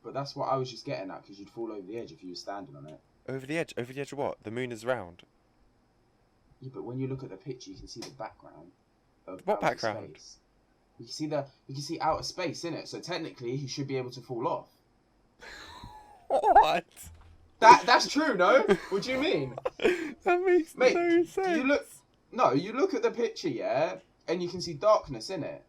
[SPEAKER 2] But that's what I was just getting at, because you'd fall over the edge if you were standing on it.
[SPEAKER 1] Over the edge? Over the edge of what? The moon is round.
[SPEAKER 2] Yeah, but when you look at the picture, you can see the background.
[SPEAKER 1] What background?
[SPEAKER 2] Space. You can see outer space in it. So technically, he should be able to fall off.
[SPEAKER 1] What?
[SPEAKER 2] That's true, no? What do you mean?
[SPEAKER 1] That makes no sense.
[SPEAKER 2] You look at the picture, yeah, and you can see darkness in it.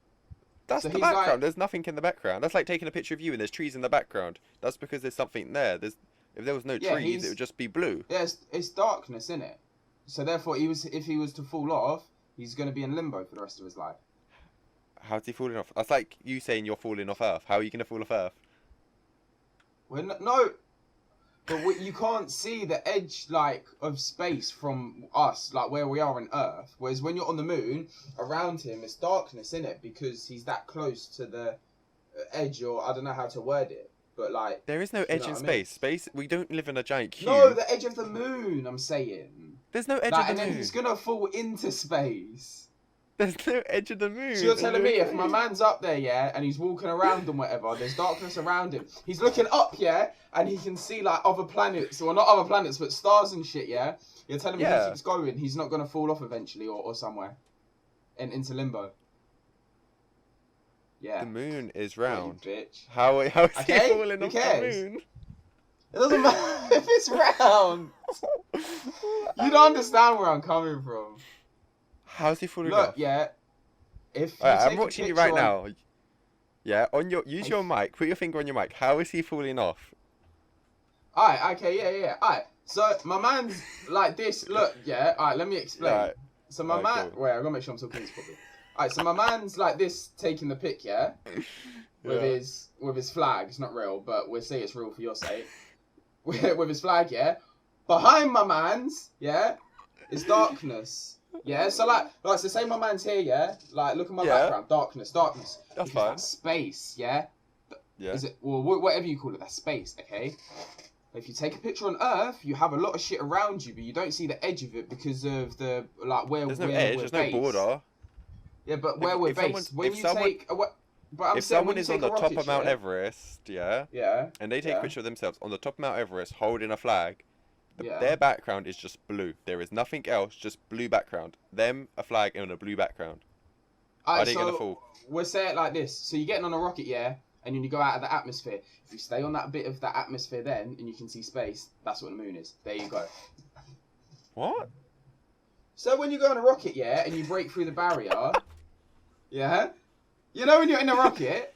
[SPEAKER 1] That's
[SPEAKER 2] so
[SPEAKER 1] the background. Like, there's nothing in the background. That's like taking a picture of you and there's trees in the background. That's because there's something there. If there was no trees, it would just be blue.
[SPEAKER 2] Yeah, it's darkness in it. So therefore, if he was to fall off, he's going to be in limbo for the rest of his life.
[SPEAKER 1] How's he falling off? That's like you saying you're falling off Earth. How are you going to fall off Earth?
[SPEAKER 2] No, but you can't see the edge of space from us, like where we are on Earth. Whereas when you're on the moon, around him it's darkness in it because he's that close to the edge, or I don't know how to word it. But
[SPEAKER 1] there is no edge in space. Space. We don't live in a giant cube.
[SPEAKER 2] No, the edge of the moon. I'm saying.
[SPEAKER 1] There's no edge of the moon.
[SPEAKER 2] And then he's gonna fall into space.
[SPEAKER 1] There's no edge of the moon.
[SPEAKER 2] So you're telling me if my man's up there, yeah, and he's walking around and whatever, there's darkness around him. He's looking up, yeah, and he can see other planets, or not other planets, but stars and shit, yeah. You're telling me he keeps going, he's not gonna fall off eventually, or somewhere, and into limbo. Yeah.
[SPEAKER 1] The moon is round.
[SPEAKER 2] Yeah, you bitch.
[SPEAKER 1] How is he falling off the moon?
[SPEAKER 2] It doesn't matter if it's round. You don't understand where I'm coming from.
[SPEAKER 1] How's he falling off?
[SPEAKER 2] Look, yeah.
[SPEAKER 1] I'm watching you right now. Yeah, use your mic. Put your finger on your mic. How is he falling off?
[SPEAKER 2] Alright, okay, yeah. Alright. So my man's like this. Look, yeah. Alright, let me explain. Right. So my man. Cool. Wait, I gotta make sure I'm talking this properly. Alright, so my man's like this, taking the pic, yeah, with his flag. It's not real, but we'll say it's real for your sake. With his flag, yeah. Behind my man's, yeah, is darkness. Yeah, so so say my man's here, yeah. Look at my background, darkness.
[SPEAKER 1] That's fine.
[SPEAKER 2] That's space, yeah.
[SPEAKER 1] Yeah.
[SPEAKER 2] Is it whatever you call it? That's space, okay. If you take a picture on Earth, you have a lot of shit around you, but you don't see the edge of it because of the where
[SPEAKER 1] there's no edge. There's no border.
[SPEAKER 2] Yeah, but where we're based, if
[SPEAKER 1] someone is on the top of Mount Everest,
[SPEAKER 2] yeah,
[SPEAKER 1] and they take a picture of themselves on the top of Mount Everest holding a flag, their background is just blue. There is nothing else, just blue background. Them, a flag, and a blue background. Are they gonna fall?
[SPEAKER 2] We'll say it like this. So you're getting on a rocket, yeah, and then you go out of the atmosphere. If you stay on that bit of the atmosphere then, and you can see space, that's what the moon is. There you go.
[SPEAKER 1] What?
[SPEAKER 2] So when you go on a rocket, yeah, and you break through the barrier, yeah, you know when you're in a rocket.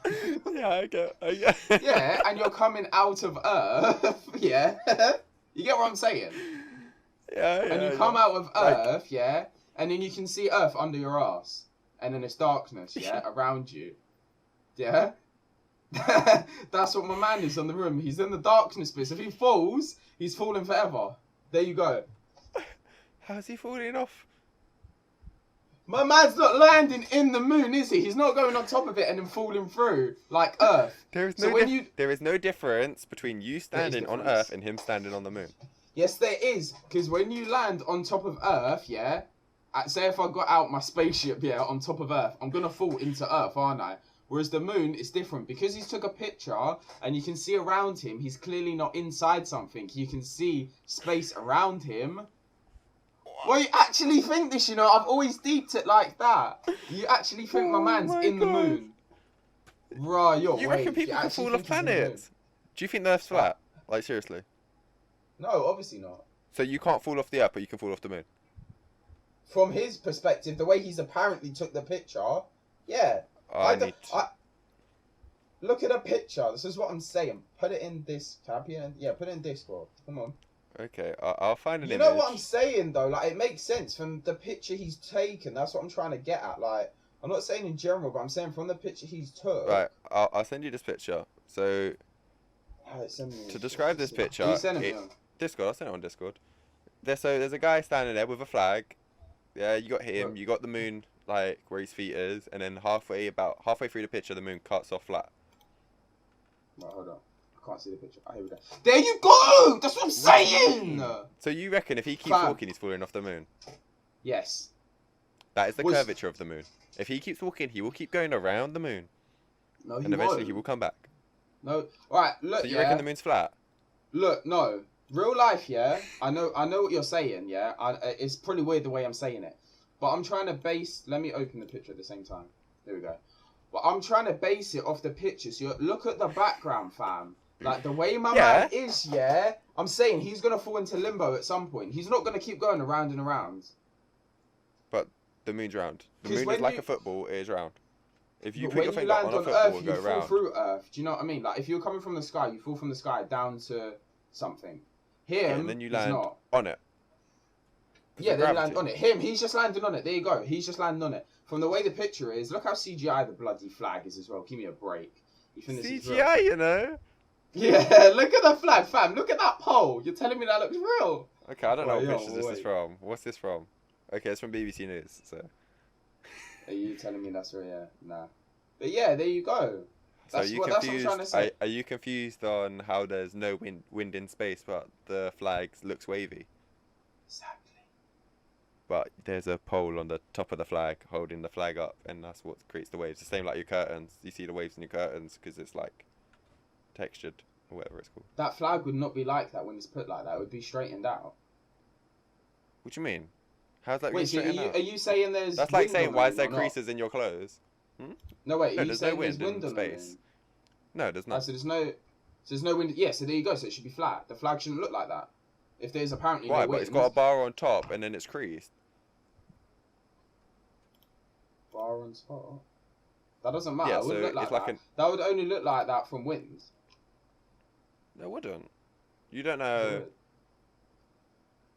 [SPEAKER 1] Yeah, I get.
[SPEAKER 2] Yeah, and you're coming out of Earth, yeah. You get what I'm saying?
[SPEAKER 1] Yeah.
[SPEAKER 2] And you come out of Earth, yeah, and then you can see Earth under your ass, and then it's darkness, yeah, around you, yeah. That's what my man is on the room. He's in the darkness bit. So if he falls, he's falling forever. There you go.
[SPEAKER 1] How's he falling off?
[SPEAKER 2] My man's not landing in the moon, is he? He's not going on top of it and then falling through like Earth.
[SPEAKER 1] There is no difference between you standing on Earth and him standing on the moon.
[SPEAKER 2] Yes, there is. Because when you land on top of Earth, yeah, say if I got out my spaceship, yeah, on top of Earth, I'm going to fall into Earth, aren't I? Whereas the moon is different. Because he's took a picture and you can see around him, he's clearly not inside something. You can see space around him. Well, you actually think this, you know? I've always deeped it like that. You actually think my man's in the moon. Right,
[SPEAKER 1] You reckon people can fall off planets? Do you think the Earth's flat? Like, seriously?
[SPEAKER 2] No, obviously not.
[SPEAKER 1] So you can't fall off the Earth, but you can fall off the moon?
[SPEAKER 2] From his perspective, the way he's apparently took the picture, yeah. Look at a picture. This is what I'm saying. Put it in this. Can I put it in? Yeah, put it in Discord. Come on.
[SPEAKER 1] Okay, I'll find an
[SPEAKER 2] You
[SPEAKER 1] image.
[SPEAKER 2] know what I'm saying though? Like it makes sense from the picture he's taken. That's what I'm trying to get at. Like I'm not saying in general, but I'm saying from the picture he's took.
[SPEAKER 1] Right, I'll send you this picture. So
[SPEAKER 2] Alright, send me
[SPEAKER 1] to
[SPEAKER 2] this. What's
[SPEAKER 1] describe
[SPEAKER 2] this
[SPEAKER 1] this
[SPEAKER 2] here? Are you
[SPEAKER 1] picture,
[SPEAKER 2] sending me them?
[SPEAKER 1] Discord. I'll send it on Discord. There's a guy standing there with a flag. Yeah, you got him.
[SPEAKER 2] Look,
[SPEAKER 1] You got the moon, like where his feet is, and then about halfway through the picture, the moon cuts off flat.
[SPEAKER 2] right, hold on. I can't see the picture. Oh, here we go. There you go. That's what I'm saying.
[SPEAKER 1] So you reckon if he keeps
[SPEAKER 2] Fam.
[SPEAKER 1] walking, he's falling off the moon?
[SPEAKER 2] Yes.
[SPEAKER 1] That is the
[SPEAKER 2] Was-
[SPEAKER 1] curvature of the moon. If he keeps walking, he will keep going around the moon,
[SPEAKER 2] No, he
[SPEAKER 1] and eventually
[SPEAKER 2] won't.
[SPEAKER 1] he will come back.
[SPEAKER 2] No. Right. Look.
[SPEAKER 1] So you
[SPEAKER 2] yeah.
[SPEAKER 1] reckon the moon's flat?
[SPEAKER 2] Look. No. Real life. Yeah. I know. I know what you're saying. Yeah. It's pretty weird the way I'm saying it, but I'm trying to base. Let me open the picture at the same time. There we go. But I'm trying to base it off the picture. So look at the background, fam. Like the way my man is. Yeah. I'm saying he's gonna fall into limbo at some point. He's not gonna keep going around and around.
[SPEAKER 1] The moon's round. The
[SPEAKER 2] 'Cause
[SPEAKER 1] moon
[SPEAKER 2] when
[SPEAKER 1] is like
[SPEAKER 2] you-
[SPEAKER 1] a football. It is round. If you
[SPEAKER 2] But
[SPEAKER 1] put your
[SPEAKER 2] when you
[SPEAKER 1] finger
[SPEAKER 2] land
[SPEAKER 1] on a
[SPEAKER 2] on
[SPEAKER 1] football,
[SPEAKER 2] Earth,
[SPEAKER 1] it'll
[SPEAKER 2] you
[SPEAKER 1] go
[SPEAKER 2] fall
[SPEAKER 1] round.
[SPEAKER 2] through Earth. Do you know what I mean? Like if you're coming from the sky, you fall from the sky down to something. Him,
[SPEAKER 1] and then you
[SPEAKER 2] he's
[SPEAKER 1] land
[SPEAKER 2] not.
[SPEAKER 1] on it. 'Cause
[SPEAKER 2] Yeah,
[SPEAKER 1] of
[SPEAKER 2] then you
[SPEAKER 1] gravity.
[SPEAKER 2] land on it. Him, he's just landing on it. There you go. He's just landing on it. From the way the picture is, look how CGI the bloody flag is as well. Give me a break. You think this is real?
[SPEAKER 1] CGI, you know.
[SPEAKER 2] Yeah, look at the flag, fam. Look at that pole. You're telling me that looks real?
[SPEAKER 1] Okay, I don't know
[SPEAKER 2] Right,
[SPEAKER 1] what
[SPEAKER 2] yo,
[SPEAKER 1] pictures this is
[SPEAKER 2] wait.
[SPEAKER 1] from. What's this from? Okay, it's from BBC News. So
[SPEAKER 2] Are you telling me that's real? Yeah, nah. But yeah, there you go.
[SPEAKER 1] are
[SPEAKER 2] That's
[SPEAKER 1] you
[SPEAKER 2] what I'm
[SPEAKER 1] confused?
[SPEAKER 2] trying to say.
[SPEAKER 1] Are you confused on how there's no wind in space, but the flag looks wavy?
[SPEAKER 2] Exactly.
[SPEAKER 1] But there's a pole on the top of the flag holding the flag up, and that's what creates the waves. The same like your curtains. You see the waves in your curtains because it's like textured or whatever it's called.
[SPEAKER 2] That flag would not be like that when it's put like that. It would be straightened out.
[SPEAKER 1] What do you mean? How's that
[SPEAKER 2] Wait,
[SPEAKER 1] going
[SPEAKER 2] so
[SPEAKER 1] straightened out?
[SPEAKER 2] are you saying there's
[SPEAKER 1] That's like
[SPEAKER 2] wind
[SPEAKER 1] saying
[SPEAKER 2] on
[SPEAKER 1] why
[SPEAKER 2] the
[SPEAKER 1] is there
[SPEAKER 2] moon or not?
[SPEAKER 1] creases in your clothes?
[SPEAKER 2] No, wait,
[SPEAKER 1] No,
[SPEAKER 2] are you
[SPEAKER 1] there's no
[SPEAKER 2] saying
[SPEAKER 1] wind
[SPEAKER 2] there's
[SPEAKER 1] in
[SPEAKER 2] wind on
[SPEAKER 1] space.
[SPEAKER 2] the moon?
[SPEAKER 1] No, there's
[SPEAKER 2] Oh,
[SPEAKER 1] not.
[SPEAKER 2] so there's no wind. Yeah, so there you go. So it should be flat. The flag shouldn't look like that. If there's apparently
[SPEAKER 1] Why?
[SPEAKER 2] no
[SPEAKER 1] But
[SPEAKER 2] wind.
[SPEAKER 1] it's got a bar on top and then it's creased.
[SPEAKER 2] bar on top. That doesn't matter.
[SPEAKER 1] Yeah,
[SPEAKER 2] it wouldn't
[SPEAKER 1] so
[SPEAKER 2] look like
[SPEAKER 1] it's like
[SPEAKER 2] that.
[SPEAKER 1] an.
[SPEAKER 2] That would only look like that from wind.
[SPEAKER 1] No, it wouldn't. You don't
[SPEAKER 2] It
[SPEAKER 1] know.
[SPEAKER 2] would.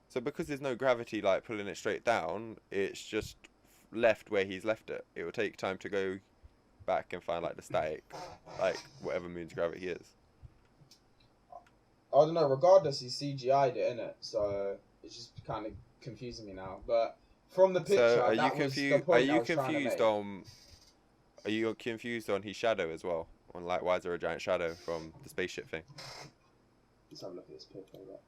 [SPEAKER 1] So because there's no gravity like pulling it straight down, it's just left where he's left it. It will take time to go back and find like the static, like whatever moon's gravity is.
[SPEAKER 2] I don't know. Regardless, he CGI'd it, innit? So it's just kind of confusing me now. But from the picture,
[SPEAKER 1] So are
[SPEAKER 2] that
[SPEAKER 1] you
[SPEAKER 2] was the
[SPEAKER 1] confused? Are
[SPEAKER 2] point I
[SPEAKER 1] you
[SPEAKER 2] was trying to
[SPEAKER 1] confused
[SPEAKER 2] make.
[SPEAKER 1] on? Are you confused on his shadow as well? On like why is there a giant shadow from the spaceship thing?
[SPEAKER 2] Let's have a look at this picture. Look.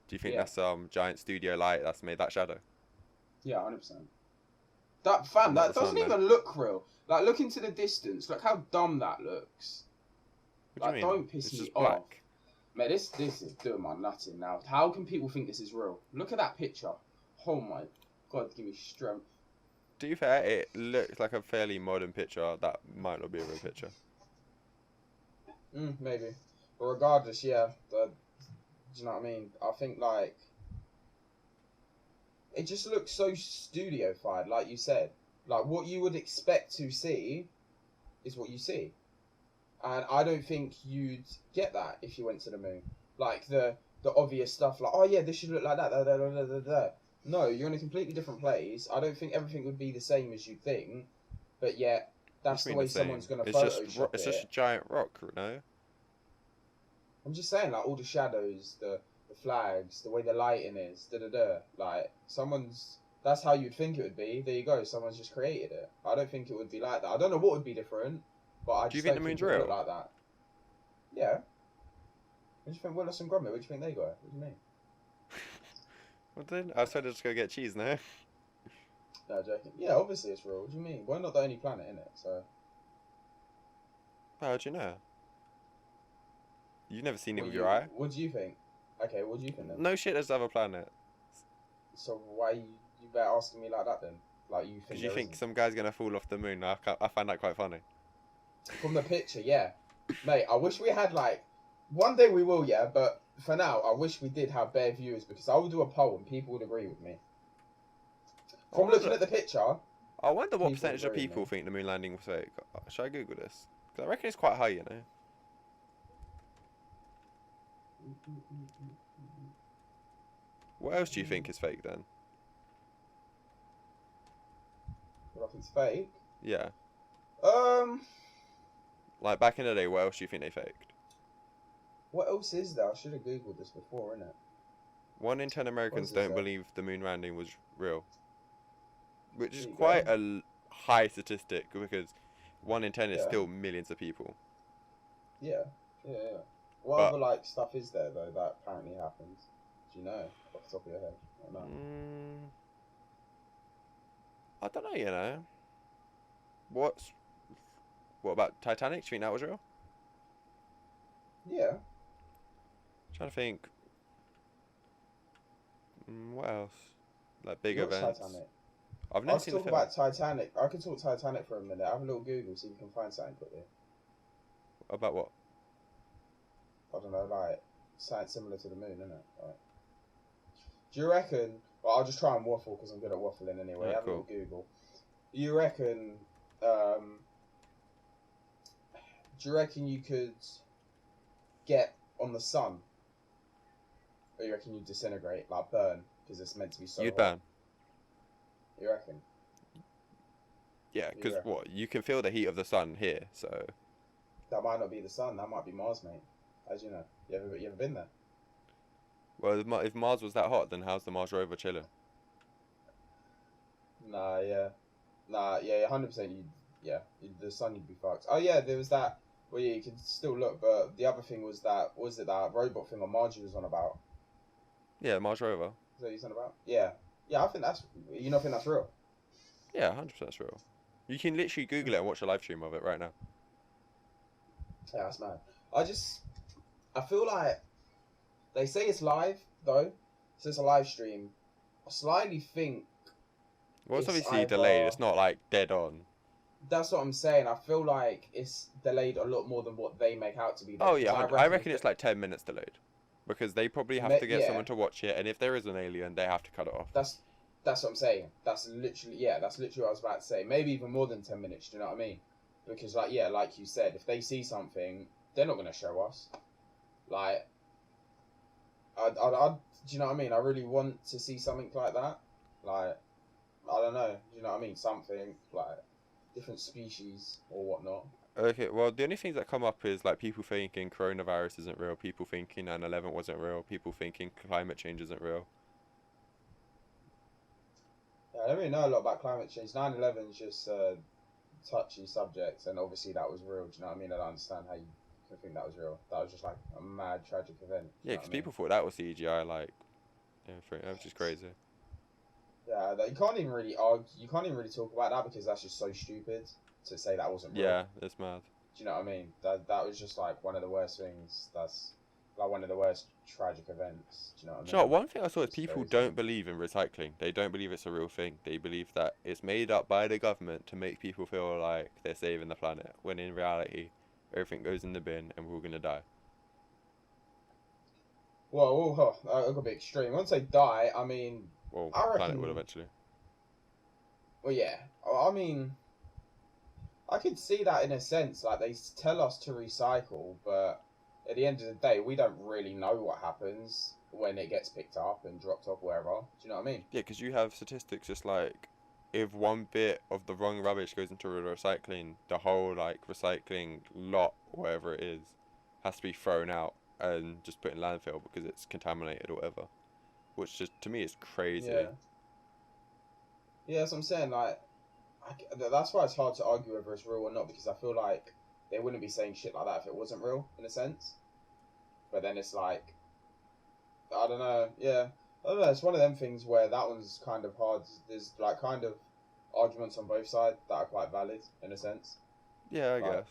[SPEAKER 1] Do you think
[SPEAKER 2] Yeah.
[SPEAKER 1] that's giant studio light that's made that shadow?
[SPEAKER 2] Yeah, 100%. That fam,
[SPEAKER 1] Not
[SPEAKER 2] that
[SPEAKER 1] the sun,
[SPEAKER 2] doesn't even look real. Like, look into the distance. Look how dumb that looks.
[SPEAKER 1] What do you
[SPEAKER 2] Like,
[SPEAKER 1] mean?
[SPEAKER 2] don't piss
[SPEAKER 1] It's
[SPEAKER 2] me
[SPEAKER 1] just
[SPEAKER 2] off.
[SPEAKER 1] black.
[SPEAKER 2] Man, this is doing my nutting now. How can people think this is real? Look at that picture. Oh my god, give me strength.
[SPEAKER 1] To be fair, it looks like a fairly modern picture that might not be a real picture.
[SPEAKER 2] Maybe. But regardless, yeah. Do you know what I mean? I think, like, it just looks so studio-fied, like you said. Like, what you would expect to see is what you see. And I don't think you'd get that if you went to the moon. Like, the obvious stuff, like, oh yeah, this should look like that. Da, da, da, da, da, da. No, you're in a completely different place. I don't think everything would be the same as you'd think. But yet, that's the
[SPEAKER 1] What do you mean
[SPEAKER 2] way
[SPEAKER 1] the same?
[SPEAKER 2] someone's going to
[SPEAKER 1] It's just
[SPEAKER 2] Photoshop
[SPEAKER 1] it's
[SPEAKER 2] it.
[SPEAKER 1] just a giant rock, no?
[SPEAKER 2] I'm just saying, like, all the shadows, the flags, the way the lighting is, da-da-da. Like, that's how you'd think it would be. There you go, someone's just created it. I don't think it would be like that. I don't know what would be different, but I
[SPEAKER 1] Do you
[SPEAKER 2] just
[SPEAKER 1] think
[SPEAKER 2] don't
[SPEAKER 1] the moon's
[SPEAKER 2] it would look
[SPEAKER 1] real?
[SPEAKER 2] like that. Yeah. What do you think Willis and Gromit? Where do you think they go? What do you mean?
[SPEAKER 1] What then? I was trying to just go get cheese now.
[SPEAKER 2] No, joking. Yeah, obviously it's real. What do you mean? We're not the only planet in it, so...
[SPEAKER 1] How'd you know? You've never seen it
[SPEAKER 2] What
[SPEAKER 1] with
[SPEAKER 2] you-
[SPEAKER 1] your eye?
[SPEAKER 2] What do you think? Okay, what do you think then?
[SPEAKER 1] No shit, there's other planets.
[SPEAKER 2] So why you better asking me like that then? Like, you think
[SPEAKER 1] Because you
[SPEAKER 2] there
[SPEAKER 1] think
[SPEAKER 2] isn't?
[SPEAKER 1] some guy's gonna fall off the moon. I find that quite funny.
[SPEAKER 2] From the picture, yeah. Mate, I wish we had, like... One day we will, yeah, but for now, I wish we did have bare viewers, because I would do a poll and people would agree with me. From looking at the picture,
[SPEAKER 1] I wonder what
[SPEAKER 2] People
[SPEAKER 1] percentage of
[SPEAKER 2] agree,
[SPEAKER 1] people
[SPEAKER 2] man.
[SPEAKER 1] think the moon landing was fake. Should I Google this? 'Cause I reckon it's quite high, you know. What else do you think is fake then?
[SPEAKER 2] What I think's fake.
[SPEAKER 1] Yeah.
[SPEAKER 2] Um,
[SPEAKER 1] Like back in the day, what else do you think they faked?
[SPEAKER 2] what else is there? I should have googled this before, innit?
[SPEAKER 1] 1 in 10 Americans
[SPEAKER 2] does it
[SPEAKER 1] don't
[SPEAKER 2] say?
[SPEAKER 1] believe the moon landing was real, which is
[SPEAKER 2] There you
[SPEAKER 1] quite
[SPEAKER 2] go.
[SPEAKER 1] a high statistic because 1 in 10 is
[SPEAKER 2] Yeah.
[SPEAKER 1] still millions of people.
[SPEAKER 2] Yeah, yeah, yeah. What
[SPEAKER 1] But
[SPEAKER 2] other like stuff is there though that apparently happens? Do you know off the top of your head? I don't know.
[SPEAKER 1] I don't know, you know. What about Titanic? Do you think that was real?
[SPEAKER 2] Yeah.
[SPEAKER 1] Trying to think. What else? Like big
[SPEAKER 2] What's
[SPEAKER 1] events.
[SPEAKER 2] Titanic?
[SPEAKER 1] I've
[SPEAKER 2] I
[SPEAKER 1] never
[SPEAKER 2] could
[SPEAKER 1] seen the
[SPEAKER 2] talk
[SPEAKER 1] film.
[SPEAKER 2] about Titanic. I could talk Titanic for a minute. Have a little Google, see if you can find something quickly.
[SPEAKER 1] About what?
[SPEAKER 2] I don't know, like something similar to the moon, isn't it? Like, do you reckon? Well, I'll just try and waffle because I'm good at waffling anyway.
[SPEAKER 1] Alright,
[SPEAKER 2] Have a
[SPEAKER 1] cool.
[SPEAKER 2] little Google. You reckon? Um, do you reckon you could get on the sun? Or you reckon you'd disintegrate, like burn, because it's meant to be so
[SPEAKER 1] You'd
[SPEAKER 2] hot?
[SPEAKER 1] burn.
[SPEAKER 2] You reckon?
[SPEAKER 1] Yeah,
[SPEAKER 2] You
[SPEAKER 1] because
[SPEAKER 2] reckon?
[SPEAKER 1] what? You can feel the heat of the sun here, so.
[SPEAKER 2] That might not be the sun. That might be Mars, mate. As you know, you ever been there?
[SPEAKER 1] Well, if Mars was that hot, then how's the Mars rover chilling?
[SPEAKER 2] Nah, yeah, 100%. The sun you'd be fucked. Oh yeah, there was that. Well, yeah, you can still look, but the other thing was that that robot thing on Margie was on about?
[SPEAKER 1] Yeah, Mars rover.
[SPEAKER 2] Is that what you're on about? Yeah, yeah. I think that's. You don't think that's real?
[SPEAKER 1] Yeah, 100% real. You can literally Google it and watch a live stream of it right now.
[SPEAKER 2] Yeah, that's mad. I feel like they say it's live though, so it's a live stream. I slightly think
[SPEAKER 1] Well, it's
[SPEAKER 2] It's
[SPEAKER 1] obviously delayed.
[SPEAKER 2] either-
[SPEAKER 1] It's not like dead on.
[SPEAKER 2] that's what I'm saying. I feel like it's delayed a lot more than what they make out to be. Though,
[SPEAKER 1] Oh yeah,
[SPEAKER 2] 'cause
[SPEAKER 1] I reckon it's like 10 minutes delayed, because they probably have to get
[SPEAKER 2] yeah.
[SPEAKER 1] someone to watch it, and if there is an alien, they have to cut it off.
[SPEAKER 2] That's what I'm saying. That's literally what I was about to say. Maybe even more than 10 minutes. Do you know what I mean? Because like you said, if they see something, they're not gonna show us. Like, I do you know what I mean? I really want to see something like that. Like, I don't know. Do you know what I mean? Something like different species or whatnot.
[SPEAKER 1] Okay, well, the only things that come up is like people thinking coronavirus isn't real, people thinking 9/11 wasn't real, people thinking climate change isn't real.
[SPEAKER 2] Yeah, I don't really know a lot about climate change. 9/11 is just a touchy subject, and obviously that was real. Do you know what I mean? I don't understand how you can think that was real. That was just like a mad, tragic event. Do you
[SPEAKER 1] Yeah,
[SPEAKER 2] know
[SPEAKER 1] because
[SPEAKER 2] what I mean?
[SPEAKER 1] people thought that was CGI, like, everything, which is crazy.
[SPEAKER 2] Yeah, that you can't even really argue. You can't even really talk about that because that's just so stupid to say that wasn't real.
[SPEAKER 1] Yeah, it's mad.
[SPEAKER 2] Do you know what I mean? That was just like one of the worst things. That's like one of the worst tragic events. Do you know what I mean?
[SPEAKER 1] Do you know what, one thing I saw is
[SPEAKER 2] It's
[SPEAKER 1] people
[SPEAKER 2] crazy.
[SPEAKER 1] don't believe in recycling. They don't believe it's a real thing. They believe that it's made up by the government to make people feel like they're saving the planet, when in reality, everything goes in the bin and we're all gonna die.
[SPEAKER 2] Well, I got a bit extreme. Once they die, I mean,
[SPEAKER 1] Well,
[SPEAKER 2] I
[SPEAKER 1] the planet
[SPEAKER 2] reckon-
[SPEAKER 1] will eventually.
[SPEAKER 2] well, yeah. I mean, I could see that in a sense. Like they tell us to recycle, but at the end of the day, we don't really know what happens when it gets picked up and dropped off wherever. Do you know what I mean?
[SPEAKER 1] Yeah, because you have statistics just like if one bit of the wrong rubbish goes into recycling, the whole like recycling lot, whatever it is, has to be thrown out and just put in landfill because it's contaminated or whatever. Which just to me is crazy.
[SPEAKER 2] Yeah. Yeah, that's what I'm saying. Like, that's why it's hard to argue whether it's real or not because I feel like they wouldn't be saying shit like that if it wasn't real, in a sense. But then it's like, I don't know. Yeah, I don't know. It's one of them things where that one's kind of hard. There's like kind of arguments on both sides that are quite valid, in a sense.
[SPEAKER 1] Yeah, I
[SPEAKER 2] Right.
[SPEAKER 1] guess.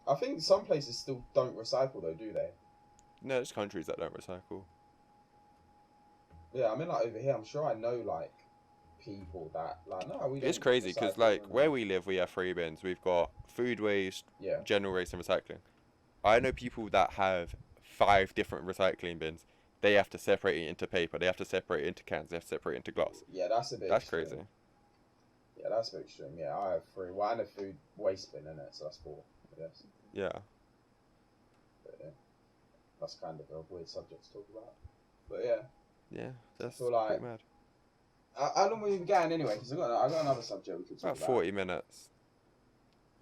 [SPEAKER 2] I think some places still don't recycle though, do they?
[SPEAKER 1] No, there's countries that don't recycle.
[SPEAKER 2] Yeah, I mean like over here, I'm sure I know like people that like no, we don't.
[SPEAKER 1] It's crazy because
[SPEAKER 2] recycle
[SPEAKER 1] like
[SPEAKER 2] and,
[SPEAKER 1] where we live, we have 3 bins. We've got food waste,
[SPEAKER 2] yeah.
[SPEAKER 1] general waste, and recycling. I know people that have 5 different recycling bins. They have to separate it into paper. They have to separate it into cans. They have to separate it into glass.
[SPEAKER 2] Yeah, that's a bit.
[SPEAKER 1] That's
[SPEAKER 2] extreme.
[SPEAKER 1] crazy.
[SPEAKER 2] Yeah, that's a bit extreme. Yeah, I have 3. Well, and a food waste bin in it, so that's 4. I guess.
[SPEAKER 1] Yeah.
[SPEAKER 2] But yeah, that's kind of a weird subject to talk about. But yeah,
[SPEAKER 1] Yeah, that's
[SPEAKER 2] feel like-
[SPEAKER 1] pretty mad.
[SPEAKER 2] how long we been going anyway? Because I got another subject we could talk
[SPEAKER 1] About 40 minutes.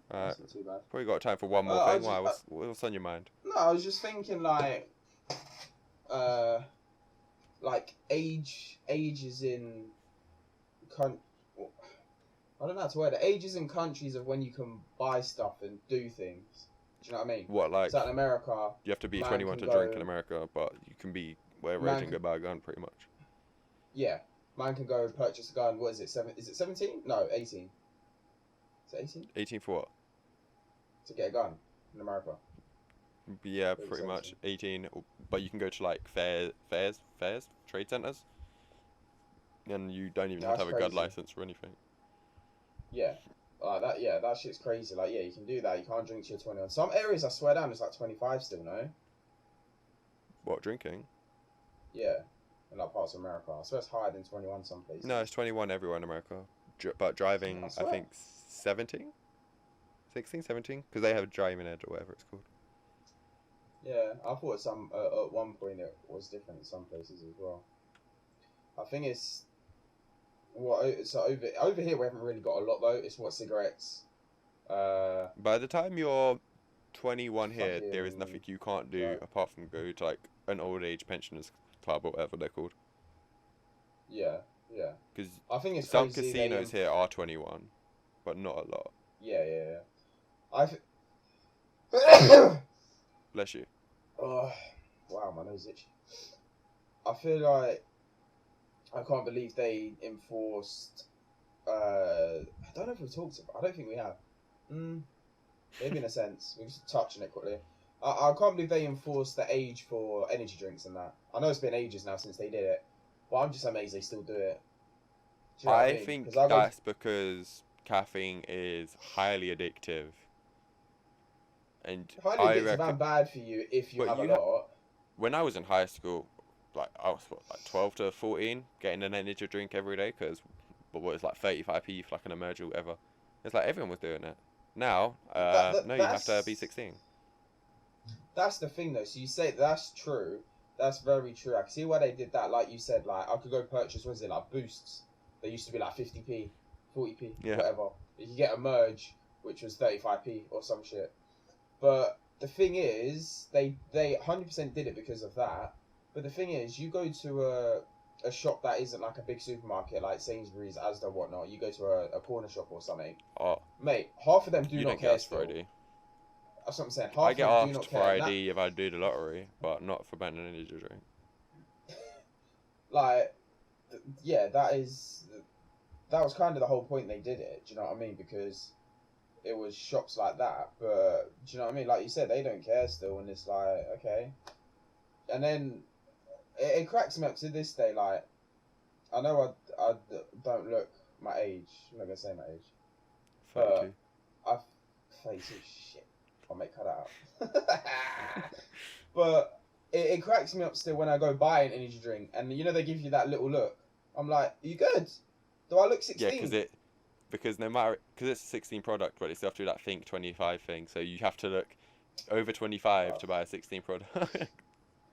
[SPEAKER 2] That's not too bad.
[SPEAKER 1] Probably got time for one more
[SPEAKER 2] I
[SPEAKER 1] thing.
[SPEAKER 2] just-
[SPEAKER 1] Why? What's on your mind?
[SPEAKER 2] No, I was just thinking like ages in I don't know how to word it. Ages in countries of when you can buy stuff and do things. Do you know what I mean?
[SPEAKER 1] What, like,
[SPEAKER 2] So in America,
[SPEAKER 1] you have to be
[SPEAKER 2] man
[SPEAKER 1] 21 to
[SPEAKER 2] can
[SPEAKER 1] drink
[SPEAKER 2] go-
[SPEAKER 1] in America, but you can be whatever
[SPEAKER 2] Man
[SPEAKER 1] age and go buy a gun, pretty much.
[SPEAKER 2] yeah, man can go and purchase a gun. What is it? Is it 17? No, 18. Is it 18
[SPEAKER 1] 18 for what?
[SPEAKER 2] to get a gun in America?
[SPEAKER 1] Yeah,
[SPEAKER 2] Maybe
[SPEAKER 1] pretty much
[SPEAKER 2] 17.
[SPEAKER 1] 18. But you can go to like fairs, trade centers, and you don't even have to
[SPEAKER 2] That's
[SPEAKER 1] have a gun
[SPEAKER 2] crazy.
[SPEAKER 1] license or anything.
[SPEAKER 2] Yeah. That that shit's crazy. Like, yeah, you can do that. You can't drink till you're 21. Some areas, I swear down, it's like 25 still, no?
[SPEAKER 1] What, drinking?
[SPEAKER 2] Yeah. In like parts of America. I swear it's higher than 21 some places.
[SPEAKER 1] No, it's 21 everywhere in America. But driving,
[SPEAKER 2] I
[SPEAKER 1] I
[SPEAKER 2] swear.
[SPEAKER 1] think 17, 16, 17, because they have driving ed or whatever it's called.
[SPEAKER 2] Yeah, I thought at one point it was different in some places as well. I think it's so over here we haven't really got a lot though. It's what cigarettes.
[SPEAKER 1] By the time you're 21 here, there is
[SPEAKER 2] Fucking-
[SPEAKER 1] nothing you can't do
[SPEAKER 2] right.
[SPEAKER 1] apart from go to like an old age pensioners club or whatever they're called.
[SPEAKER 2] Yeah.
[SPEAKER 1] Because
[SPEAKER 2] I think it's
[SPEAKER 1] some
[SPEAKER 2] crazy
[SPEAKER 1] casinos here are 21, but not a lot.
[SPEAKER 2] Yeah. I.
[SPEAKER 1] Bless you.
[SPEAKER 2] Oh, wow, my nose itchy. I feel like I can't believe they enforced. I don't know if we've talked about. I don't think we have. Maybe in a sense, we just touch on it quickly. I can't believe they enforced the age for energy drinks and that. I know it's been ages now since they did it, but I'm just amazed they still do it. Do you know what
[SPEAKER 1] I
[SPEAKER 2] mean?
[SPEAKER 1] think
[SPEAKER 2] 'Cause I go-
[SPEAKER 1] that's because caffeine is highly addictive. And
[SPEAKER 2] highly
[SPEAKER 1] I
[SPEAKER 2] addictive
[SPEAKER 1] reckon
[SPEAKER 2] and bad for you if you
[SPEAKER 1] But
[SPEAKER 2] have
[SPEAKER 1] you
[SPEAKER 2] a
[SPEAKER 1] have-
[SPEAKER 2] lot.
[SPEAKER 1] when I was in high school, like I was like 12 to 14, getting an energy drink every day because what was like 35p for like an emerge or whatever. It's like everyone was doing it. Now, no, you have to be
[SPEAKER 2] that's-
[SPEAKER 1] 16.
[SPEAKER 2] That's the thing, though. So you say that's true. That's very true. I can see why they did that. Like you said, like I could go purchase, what is it, like Boosts. They used to be like 50p, 40p,
[SPEAKER 1] Yeah.
[SPEAKER 2] whatever. You could get a Merge, which was 35p or some shit. But the thing is, they 100% did it because of that. But the thing is, you go to a shop that isn't like a big supermarket, like Sainsbury's, Asda, whatnot. You go to a corner shop or something.
[SPEAKER 1] Oh,
[SPEAKER 2] Mate, half of them do
[SPEAKER 1] you
[SPEAKER 2] not
[SPEAKER 1] don't
[SPEAKER 2] care
[SPEAKER 1] get asked for
[SPEAKER 2] still.
[SPEAKER 1] ID.
[SPEAKER 2] That's what I'm saying. Half
[SPEAKER 1] I
[SPEAKER 2] of
[SPEAKER 1] get
[SPEAKER 2] them do not
[SPEAKER 1] asked for
[SPEAKER 2] care. And
[SPEAKER 1] ID if I do the lottery, but not for buying an energy drink.
[SPEAKER 2] like yeah, that was kind of the whole point they did it. Do you know what I mean? Because it was shops like that. But do you know what I mean? Like you said, they don't care still, and it's like okay. And then it cracks me up to this day. Like I know I don't look my age. I'm not gonna say my age.
[SPEAKER 1] 32.
[SPEAKER 2] I've 32 shit. I'll make cut out. But it cracks me up still when I go buy an energy drink and you know they give you that little look. I'm like, are you good? Do I look 16?
[SPEAKER 1] Yeah, because no matter, because it's a 16 product, but they still have to do that Think 25 thing. So you have to look over 25 to buy a 16 product.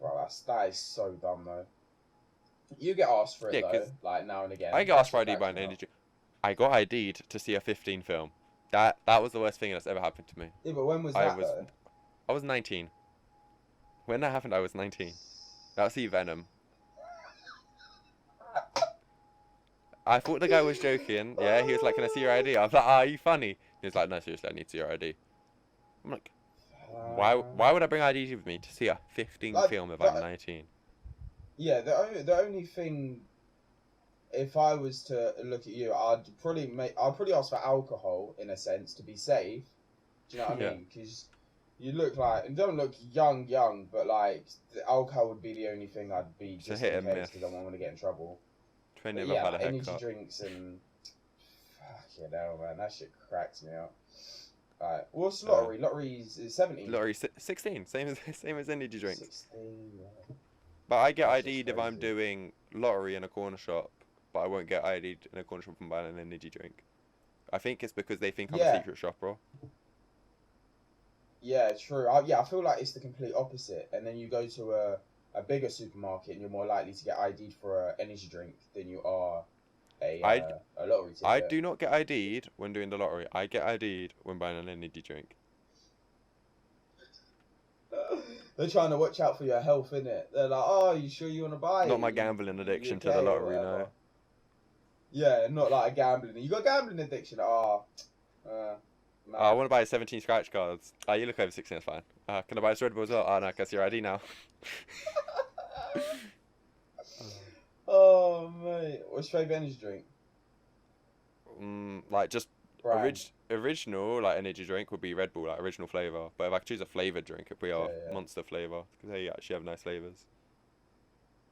[SPEAKER 2] Bro, that is so dumb though. You get asked for it
[SPEAKER 1] Yeah,
[SPEAKER 2] though,
[SPEAKER 1] 'cause
[SPEAKER 2] like now and again.
[SPEAKER 1] I got asked for
[SPEAKER 2] That
[SPEAKER 1] ID
[SPEAKER 2] shit
[SPEAKER 1] by an
[SPEAKER 2] cracks me up.
[SPEAKER 1] energy. I got ID'd to see a 15 film. That was the worst thing that's ever happened to me.
[SPEAKER 2] Yeah, but when was
[SPEAKER 1] I
[SPEAKER 2] that
[SPEAKER 1] was-
[SPEAKER 2] though?
[SPEAKER 1] I was 19. When that happened, I was 19. That's see Venom. I thought the guy was joking. Yeah, he was like, "Can I see your ID?" I was like, "Ah, are you funny?" He was like, "No, seriously, I need to see your ID." I'm like, why would I bring ID with me to see a 15
[SPEAKER 2] Like,
[SPEAKER 1] film if
[SPEAKER 2] but-
[SPEAKER 1] I'm 19?
[SPEAKER 2] Yeah, the only thing, if I was to look at you, I'd probably ask for alcohol in a sense to be safe. Do you know what I
[SPEAKER 1] Yeah.
[SPEAKER 2] mean? Because you look like, and don't look young, but like the alcohol would be the only thing I'd be
[SPEAKER 1] It's a
[SPEAKER 2] just
[SPEAKER 1] hit
[SPEAKER 2] in
[SPEAKER 1] and
[SPEAKER 2] case
[SPEAKER 1] miss.
[SPEAKER 2] because I don't want to get in trouble.
[SPEAKER 1] Depending
[SPEAKER 2] But
[SPEAKER 1] on
[SPEAKER 2] yeah,
[SPEAKER 1] how the
[SPEAKER 2] like energy
[SPEAKER 1] haircut.
[SPEAKER 2] drinks and fucking hell, man, that shit cracks me up. Alright, what's lottery? Lottery's is 17.
[SPEAKER 1] Lottery 16, same as energy drinks.
[SPEAKER 2] 16. Yeah.
[SPEAKER 1] But I get
[SPEAKER 2] That's just
[SPEAKER 1] ID'd if I'm
[SPEAKER 2] crazy.
[SPEAKER 1] doing lottery in a corner shop, but I won't get ID'd in a corner shop and buying an energy drink. I think it's because they think I'm
[SPEAKER 2] Yeah.
[SPEAKER 1] a secret shopper.
[SPEAKER 2] Yeah, true. I feel like it's the complete opposite. And then you go to a bigger supermarket and you're more likely to get ID'd for an energy drink than you are
[SPEAKER 1] I
[SPEAKER 2] a lottery
[SPEAKER 1] I
[SPEAKER 2] ticket.
[SPEAKER 1] do not get ID'd when doing the lottery. I get ID'd when buying an energy drink.
[SPEAKER 2] They're trying to watch out for your health, innit? They're like, oh, you sure you want to buy
[SPEAKER 1] Not
[SPEAKER 2] it?
[SPEAKER 1] my gambling
[SPEAKER 2] You
[SPEAKER 1] addiction to the
[SPEAKER 2] okay or
[SPEAKER 1] lottery,
[SPEAKER 2] whatever?
[SPEAKER 1] no.
[SPEAKER 2] Yeah, not like a gambling. You got gambling addiction?
[SPEAKER 1] I
[SPEAKER 2] Nah.
[SPEAKER 1] want to buy 17 scratch cards. You look over 16, that's fine. Can I buy this Red Bull as well? No, I can see your ID now.
[SPEAKER 2] Oh, mate. What's your favourite energy drink?
[SPEAKER 1] Like just
[SPEAKER 2] Brand.
[SPEAKER 1] original like energy drink would be Red Bull, like original flavor. But if I could choose a flavored drink, it'd be our
[SPEAKER 2] Yeah.
[SPEAKER 1] Monster flavor because they actually have nice flavors.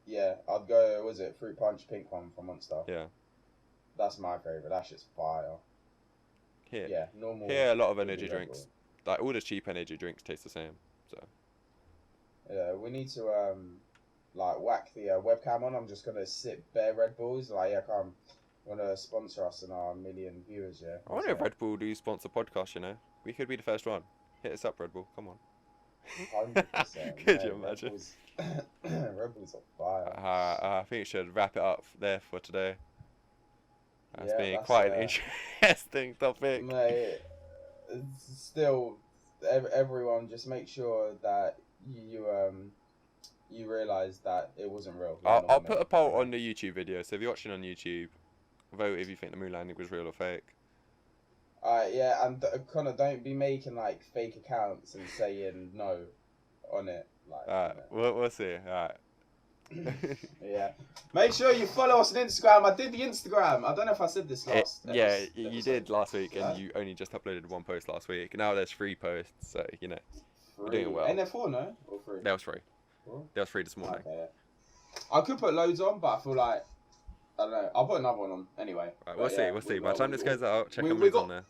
[SPEAKER 2] Yeah, I'd go, was it Fruit Punch pink one from Monster?
[SPEAKER 1] Yeah.
[SPEAKER 2] That's my favourite. That shit's fire.
[SPEAKER 1] Here,
[SPEAKER 2] Yeah, normal.
[SPEAKER 1] here a lot of
[SPEAKER 2] would be
[SPEAKER 1] energy
[SPEAKER 2] Red
[SPEAKER 1] drinks,
[SPEAKER 2] Bull.
[SPEAKER 1] like all the cheap energy drinks, taste the same. So
[SPEAKER 2] Yeah, we need to like whack the webcam on. I'm just gonna sip bare Red Bulls. Like, yeah, come, wanna sponsor us and our million viewers? Yeah.
[SPEAKER 1] I wonder if Red Bull do sponsor podcasts. You know, we could be the first one. Hit us up, Red Bull. Come on.
[SPEAKER 2] 100%.
[SPEAKER 1] Could you imagine?
[SPEAKER 2] Red Bulls are fire.
[SPEAKER 1] I think we should wrap it up there for today. That's
[SPEAKER 2] Yeah,
[SPEAKER 1] been
[SPEAKER 2] that's,
[SPEAKER 1] quite an interesting topic.
[SPEAKER 2] Mate, it's still, everyone just make sure that you realise that it wasn't real.
[SPEAKER 1] I'll put a poll on the YouTube video. So if you're watching on YouTube, vote if you think the moon landing was real or fake.
[SPEAKER 2] Yeah, and Connor, don't be making like fake accounts and saying no on it. Like,
[SPEAKER 1] we'll see. Alright.
[SPEAKER 2] Yeah. Make sure you follow us on Instagram. I did the Instagram. I don't know if I said this last.
[SPEAKER 1] Yeah, you did last week, and you only just uploaded one post last week. Now there's 3 posts, so you know you're doing well.
[SPEAKER 2] Ain't there 4, no? Or 3?
[SPEAKER 1] There was 3.
[SPEAKER 2] 4?
[SPEAKER 1] There was 3 this morning.
[SPEAKER 2] Okay, yeah. I could put loads on, but I feel like I don't know. I'll put another one on anyway.
[SPEAKER 1] Right, we'll see. By the time this goes out, check on on there.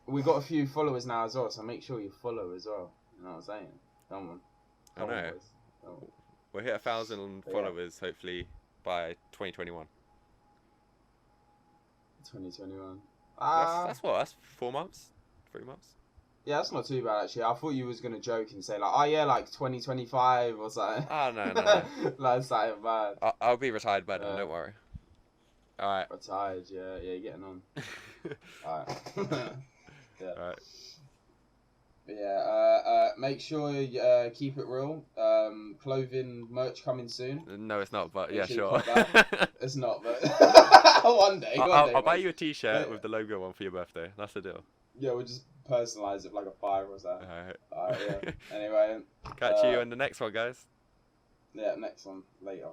[SPEAKER 2] We got a few followers now as well, so make sure you follow as well. You know what I'm saying? Come on.
[SPEAKER 1] I know. We'll hit 1,000 followers hopefully by 2021.
[SPEAKER 2] 2021.
[SPEAKER 1] That's what? That's 4 months? 3 months?
[SPEAKER 2] Yeah, that's not too bad actually. I thought you was gonna joke and say like, oh yeah, like 2025 or something.
[SPEAKER 1] Oh no.
[SPEAKER 2] Like something bad.
[SPEAKER 1] I'll be retired by then. Don't worry. All right.
[SPEAKER 2] Retired, yeah, you're getting on. All right. Yeah.
[SPEAKER 1] All right.
[SPEAKER 2] Yeah, make sure you keep it real. Clothing merch coming soon.
[SPEAKER 1] No, it's not, but
[SPEAKER 2] Make
[SPEAKER 1] yeah,
[SPEAKER 2] sure you
[SPEAKER 1] sure.
[SPEAKER 2] put that. It's not, but one day.
[SPEAKER 1] I'll buy you a t-shirt with the logo on for your birthday. That's the deal.
[SPEAKER 2] Yeah, we'll just personalise it like a fire or something.
[SPEAKER 1] Alright.
[SPEAKER 2] Alright, yeah. Anyway.
[SPEAKER 1] Catch you in the next one, guys.
[SPEAKER 2] Yeah, next one later.